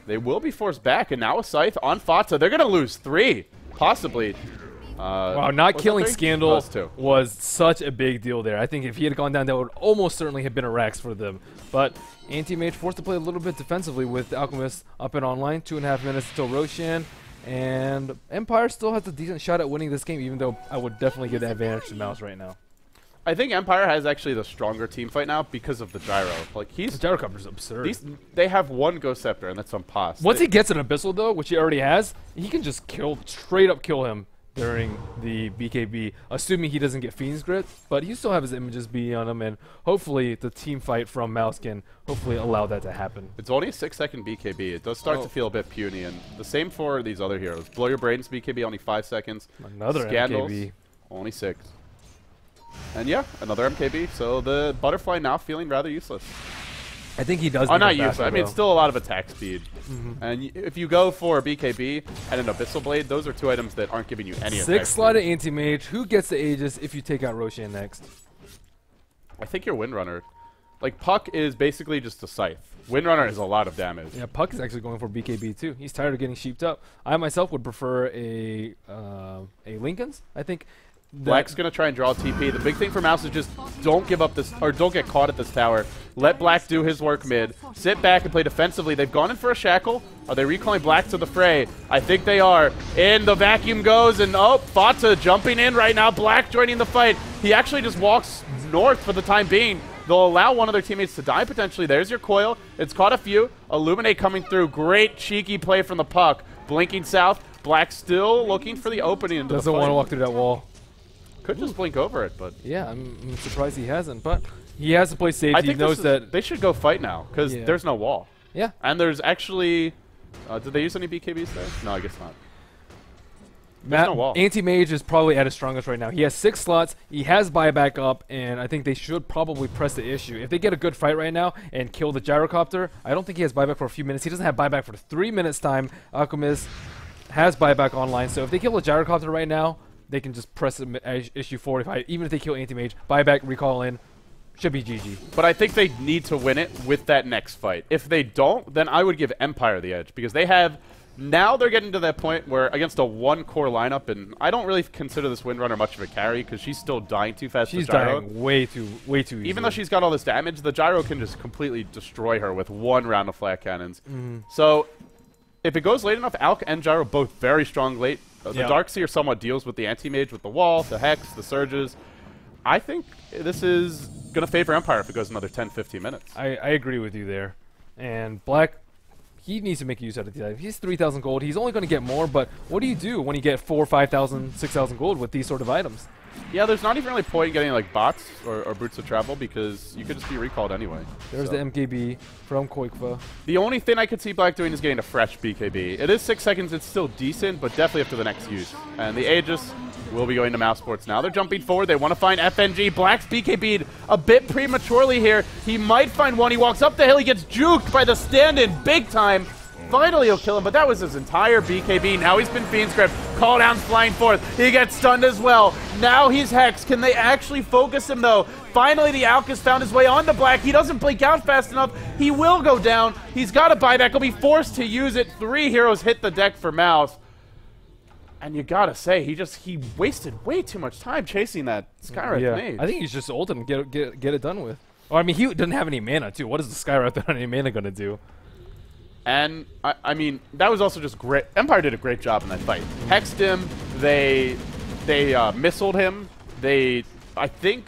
They will be forced back, and now a Scythe on Fata. They're going to lose 3, possibly. Wow, not killing Scandal two. was such a big deal there. I think if he had gone down, that would almost certainly have been a Rax for them. But Anti-Mage forced to play a little bit defensively with Alchemist up and online. 2.5 minutes until Roshan. And Empire still has a decent shot at winning this game, even though I would definitely give the advantage to Mouz right now. I think Empire has actually the stronger team fight now because of the gyro. Like the gyrocopter's absurd. They have one Ghost Scepter, and that's on Pos. Once he gets an Abyssal, though, which he already has, he can just straight up kill him during the BKB, assuming he doesn't get Fiend's Grip. But he still have his images be on him, and hopefully the team fight from Mouz can hopefully allow that to happen. It's only a 6-second BKB. It does start to feel a bit puny, and the same for these other heroes. Blow Your Brains BKB, only 5 seconds. Another Scandals, MKB. Only 6. And yeah, another MKB. So the Butterfly now feeling rather useless. I think he does. Oh, not useless. I mean, still a lot of attack speed. And if you go for BKB and an Abyssal Blade, those are 2 items that aren't giving you any attack 6-slotted Anti-Mage. Who gets the Aegis if you take out Roshan next? I think your Windrunner. Like, Puck is basically just a Scythe. Windrunner is a lot of damage. Yeah, Puck is actually going for BKB too. He's tired of getting sheeped up. I myself would prefer a Lincoln's. I think Black's gonna try and draw TP. The big thing for Mouz is just don't give up this, or don't get caught at this tower. Let Black do his work mid. Sit back and play defensively. They've gone in for a shackle. Are they recalling Black to the fray? I think they are. In the vacuum goes, and oh, Fata jumping in right now. Black joining the fight. He actually just walks north for the time being. They'll allow one of their teammates to die potentially. There's your coil. It's caught a few. Illuminate coming through. Great cheeky play from the Puck. Blinking south. Black still looking for the opening into the fight. Doesn't want to walk through that wall. Could just blink over it, but yeah, I'm surprised he hasn't. But he has to play safe. I He think knows that they should go fight now because there's no wall. Yeah, and there's actually. Did they use any BKBs there? No, I guess not. There's no wall. Anti-Mage is probably at his strongest right now. He has 6 slots. He has buyback up, and I think they should probably press the issue. If they get a good fight right now and kill the gyrocopter, I don't think he has buyback for a few minutes. He doesn't have buyback for 3 minutes time. Alchemist has buyback online, so if they kill the gyrocopter right now, they can just press issue 45. Even if they kill Anti-Mage, buyback, recall in, should be GG. But I think they need to win it with that next fight. If they don't, then I would give Empire the edge because they have. Now they're getting to that point where against a 1-core lineup, and I don't really consider this Windrunner much of a carry because she's still dying too fast. She's dying way too easy. Even though she's got all this damage, the gyro can just completely destroy her with 1 round of flat cannons. So if it goes late enough, Alk and gyro both very strong late. The Darkseer somewhat deals with the Anti-Mage, with the wall, the Hex, the Surges. I think this is going to favor Empire if it goes another 10-15 minutes. I agree with you there. And Black, he needs to make use out of the item. He's 3,000 gold. He's only going to get more, but what do you do when you get 4,000, 5,000, 6,000 gold with these sort of items? Yeah, there's not even really point in getting like bots or boots of travel because you could just be recalled anyway. There's the MKB from Koikva. The only thing I could see Black doing is getting a fresh BKB. It is 6 seconds. It's still decent, but definitely after the next use. And the Aegis will be going to Mouse Sports now. They're jumping forward. They want to find FNG. Black's BKB'd a bit prematurely here. He might find one. He walks up the hill. He gets juked by the stand-in big time. Finally, he'll kill him, but that was his entire BKB. Now he's been Fiend's Grip. Call down's flying forth. He gets stunned as well. Now he's Hex. Can they actually focus him, though? Finally, the Alk has found his way onto Black. He doesn't blink out fast enough. He will go down. He's got a buyback. He'll be forced to use it. 3 heroes hit the deck for Mouz. And you gotta say, he wasted way too much time chasing that Skywrath Mage. I think he's just ult and get it done with. Or, I mean, he doesn't have any mana, too. What is the Skywrath without any mana going to do? And, I mean, that was also just great. Empire did a great job in that fight. Hexed him. They missiled him. I think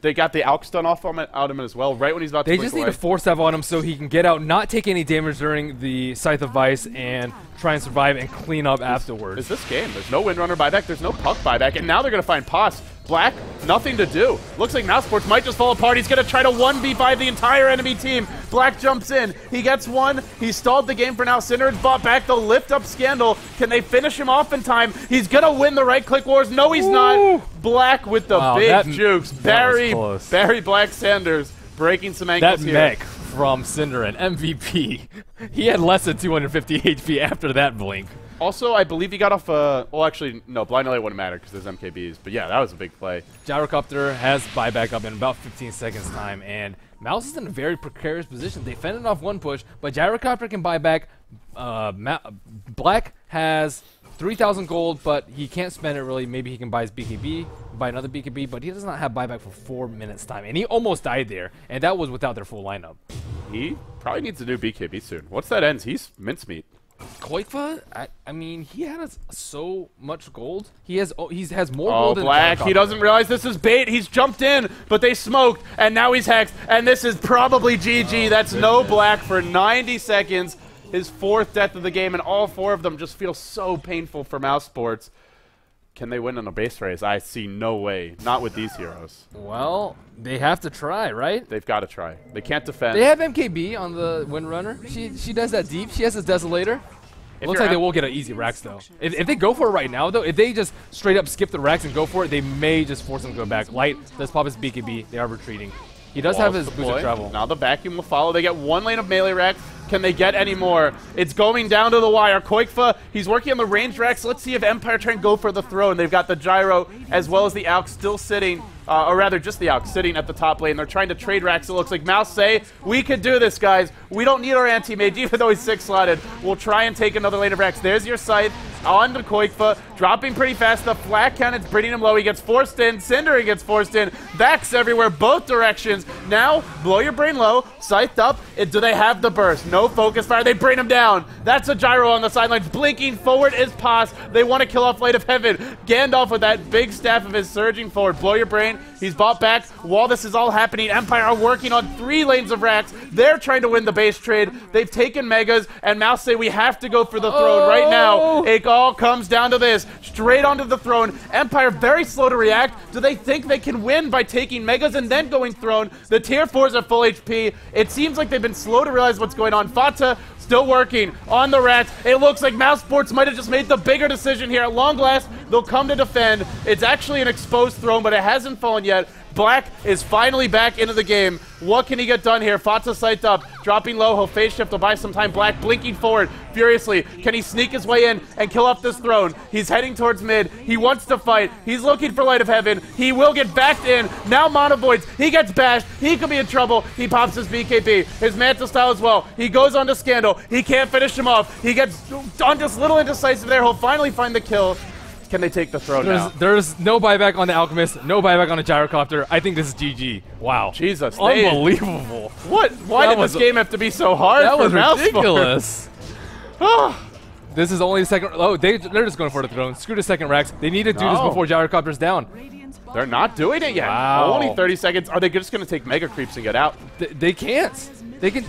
they got the Alk stun off out of him as well, right when he's about to They just need to force that on him so he can get out, not take any damage during the Scythe of Vice, and try and survive and clean up afterwards. It's this game. There's no Windrunner buyback. There's no Puck buyback. And now they're going to find Pos. Black, nothing to do. Looks like Mouse Sports might just fall apart. He's going to try to 1v5 the entire enemy team. Black jumps in. He gets one. He stalled the game for now. Cindered's bought back. They'll lift up Scandal. Can they finish him off in time? He's going to win the right-click wars. No, he's not. Black with the big jukes. Barry Black Sanders breaking some ankles here. That mech from Cindered, MVP. He had less than 250 HP after that blink. Also, I believe he got off well, actually, no, Blind Light wouldn't matter because there's MKBs. But yeah, that was a big play. Gyrocopter has buyback up in about 15 seconds time, and Mouz is in a very precarious position. They fended off one push, but Gyrocopter can buy back. Black has 3,000 gold, but he can't spend it really. Maybe he can buy his BKB, buy another BKB, but he does not have buyback for 4 minutes time. And he almost died there, and that was without their full lineup. He probably needs a new BKB soon. Once that ends, he's mincemeat. Koikfa, I mean, he has so much gold. He has more gold than Black, he doesn't realize this is bait. He's jumped in, but they smoked, and now he's hexed, and this is probably GG. That's no Black for 90 seconds. His 4th death of the game, and all 4 of them just feel so painful for Mouse Sports. Can they win in a base race? I see no way. Not with these heroes. Well, they have to try, right? They've got to try. They can't defend. They have MKB on the Windrunner. She does that deep. She has this Desolator. It looks like they will get an easy Rax, though. If they go for it right now, though, if they just straight up skip the Rax and go for it, they may just force them to go back. Light does pop his BKB. They are retreating. He does have his boost of travel. Now the vacuum will follow. They get 1 lane of melee Rax. Can they get any more? It's going down to the wire. Koikfa, he's working on the range Rax. Let's see if Empire try and go for the throne. They've got the Gyro as well as the Alk still sitting, or rather just the Alk sitting at the top lane. They're trying to trade Rax. It looks like Mouse say, we can do this, guys. We don't need our anti-mage, even though he's 6-slotted. We'll try and take another lane of Rax. There's your scythe on to Koikfa, dropping pretty fast. The flat cannon's bringing him low. He gets forced in. Cinder gets forced in. Backs everywhere, both directions. Now, blow your brain low, scythed up. Do they have the burst? No focus fire. They bring him down. That's a Gyro on the sidelines. Blinking forward is Pos. They want to kill off Light of Heaven. Gandalf with that big staff of his surging forward. Blow your brain. He's bought back. While this is all happening, Empire are working on 3 lanes of Rax. They're trying to win the base trade. They've taken Megas, and Mouse say we have to go for the throne right now. It all comes down to this. Straight onto the throne. Empire very slow to react. Do they think they can win by taking Megas and then going throne? The tier 4s are full HP. It seems like they've been slow to realize what's going on. Fata still working on the Rax. It looks like Mouse Sports might have just made the bigger decision here. At long last, they'll come to defend. It's actually an exposed throne, but it hasn't fallen yet. Black is finally back into the game. What can he get done here? Fata sight up, dropping low. He'll phase shift to buy some time. Black blinking forward furiously. Can he sneak his way in and kill off this throne? He's heading towards mid. He wants to fight. He's looking for Light of Heaven. He will get backed in. Now Mono Voids. He gets bashed. He could be in trouble. He pops his BKB. His Manta style as well. He goes on to Scandal. He can't finish him off. He gets just little indecisive there. He'll finally find the kill. Can they take the throne now? There's no buyback on the Alchemist, no buyback on the Gyrocopter. I think this is GG. Wow. Jesus. Unbelievable. What? Why did this game have to be so hard? That was ridiculous. This is only the second. Oh, they're just going for the throne. Screw the second Rax. They need to do this before Gyrocopter's down. They're not doing it yet. Wow. Only 30 seconds. Are they just going to take Mega Creeps and get out? They can't. They can.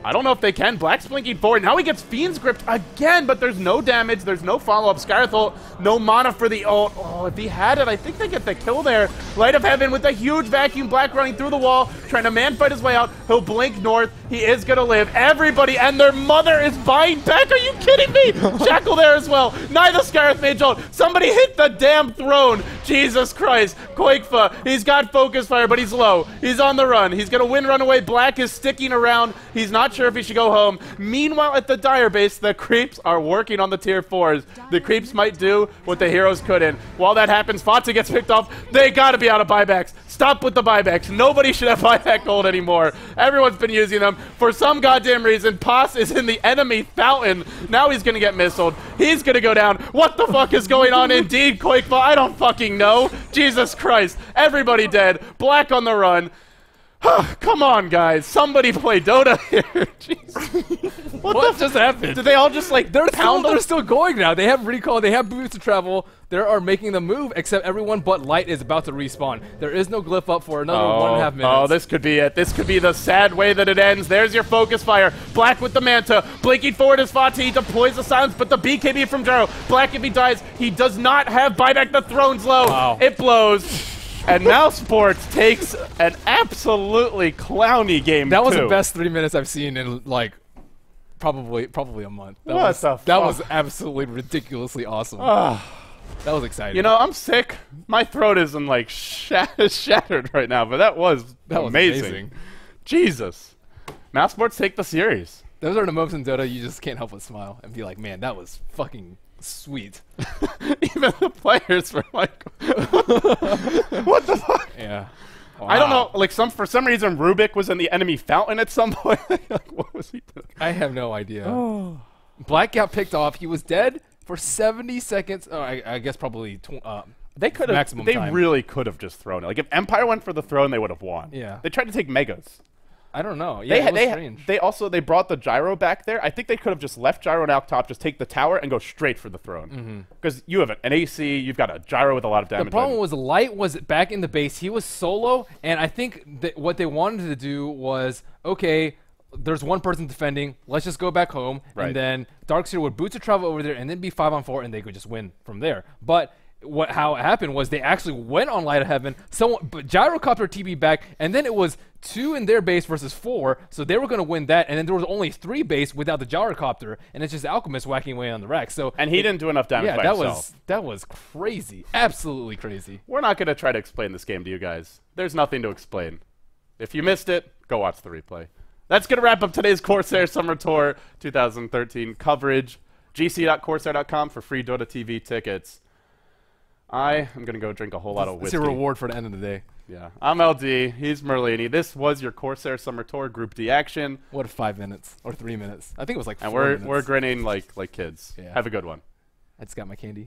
I don't know if they can. Black's blinking forward. Now he gets Fiend's Gripped again, but there's no damage. There's no follow-up. Skyreth ult, no mana for the ult. Oh, if he had it, I think they get the kill there. Light of Heaven with a huge vacuum. Black running through the wall, trying to man-fight his way out. He'll blink north. He is going to live. Everybody and their mother is buying back. Are you kidding me? Shackle there as well. Neither Skyreth mage ult. Somebody hit the damn throne. Jesus Christ. Koikfa, he's got focus fire, but he's low. He's on the run. He's going to win runaway. Black is sticking around. He's not sure if he should go home. Meanwhile, at the Dire base, the creeps are working on the tier 4s. The creeps might do what the heroes couldn't. While that happens, Fata gets picked off. They got to be out of buybacks. Stop with the buybacks. Nobody should have buyback gold anymore. Everyone's been using them. For some goddamn reason, Pos is in the enemy fountain. Now he's going to get missiled. He's going to go down. What the fuck is going on? Indeed, Koikfa. I don't fucking know. Jesus Christ. Everybody dead. Black on the run. Come on, guys. Somebody play Dota here. Jeez. What just happened? Did they all just, like, they're still going now. They have recall. They have boots to travel. They are making the move, except everyone but Light is about to respawn. There is no glyph up for another 1.5 minutes. Oh, this could be it. This could be the sad way that it ends. There's your focus fire. Black with the Manta. Blinking forward is Fati. He deploys the silence, but the BKB from Gyro. Black, if he dies, he does not have buyback. The throne's low. Wow. It blows. And now Sports takes an absolutely clowny game. That was the best 3 minutes I've seen in, like, probably a month. That was absolutely ridiculously awesome. That was exciting. You know, I'm sick. My throat isn't, like, shattered right now, but that was amazing. Jesus. Now Sports take the series. Those are the moments in Dota you just can't help but smile and be like, man, that was fucking sweet. Even the players were like, what the fuck? Yeah. Wow. I don't know, like, for some reason Rubik was in the enemy fountain at some point. Like, what was he doing? I have no idea. Black got picked off. He was dead for 70 seconds. Oh, I guess probably They could have. maximum They time. really could have just thrown it. Like if Empire went for the throne, they would have won. Yeah. They tried to take Megas. I don't know. Yeah, it was strange. They brought the gyro back there. I think they could have just left gyro and out top, just take the tower and go straight for the throne. Because you have an AC, you've got a gyro with a lot of damage. The problem was Light was back in the base. He was solo, and I think that what they wanted to do was, okay, there's one person defending. Let's just go back home, and then Darkseer would boots to travel over there, and then be 5-on-4, and they could just win from there. But how it happened was they actually went on Light of Heaven. But Gyrocopter TB back, and then it was 2 in their base versus 4, so they were going to win that. And then there was only 3 base without the Gyrocopter, and it's just Alchemist whacking away on the rack. So and he didn't do enough damage by himself. That was crazy, absolutely crazy. We're not going to try to explain this game to you guys. There's nothing to explain. If you missed it, go watch the replay. That's going to wrap up today's Corsair Summer Tour 2013 coverage. gc.corsair.com for free Dota TV tickets. I am going to go drink a whole lot of whiskey. It's a reward for the end of the day. Yeah. I'm LD. He's Merlini. This was your Corsair Summer Tour Group D action. What, 5 minutes or 3 minutes? I think it was like 4 and minutes. we're grinning like kids. Yeah. Have a good one. I just got my candy.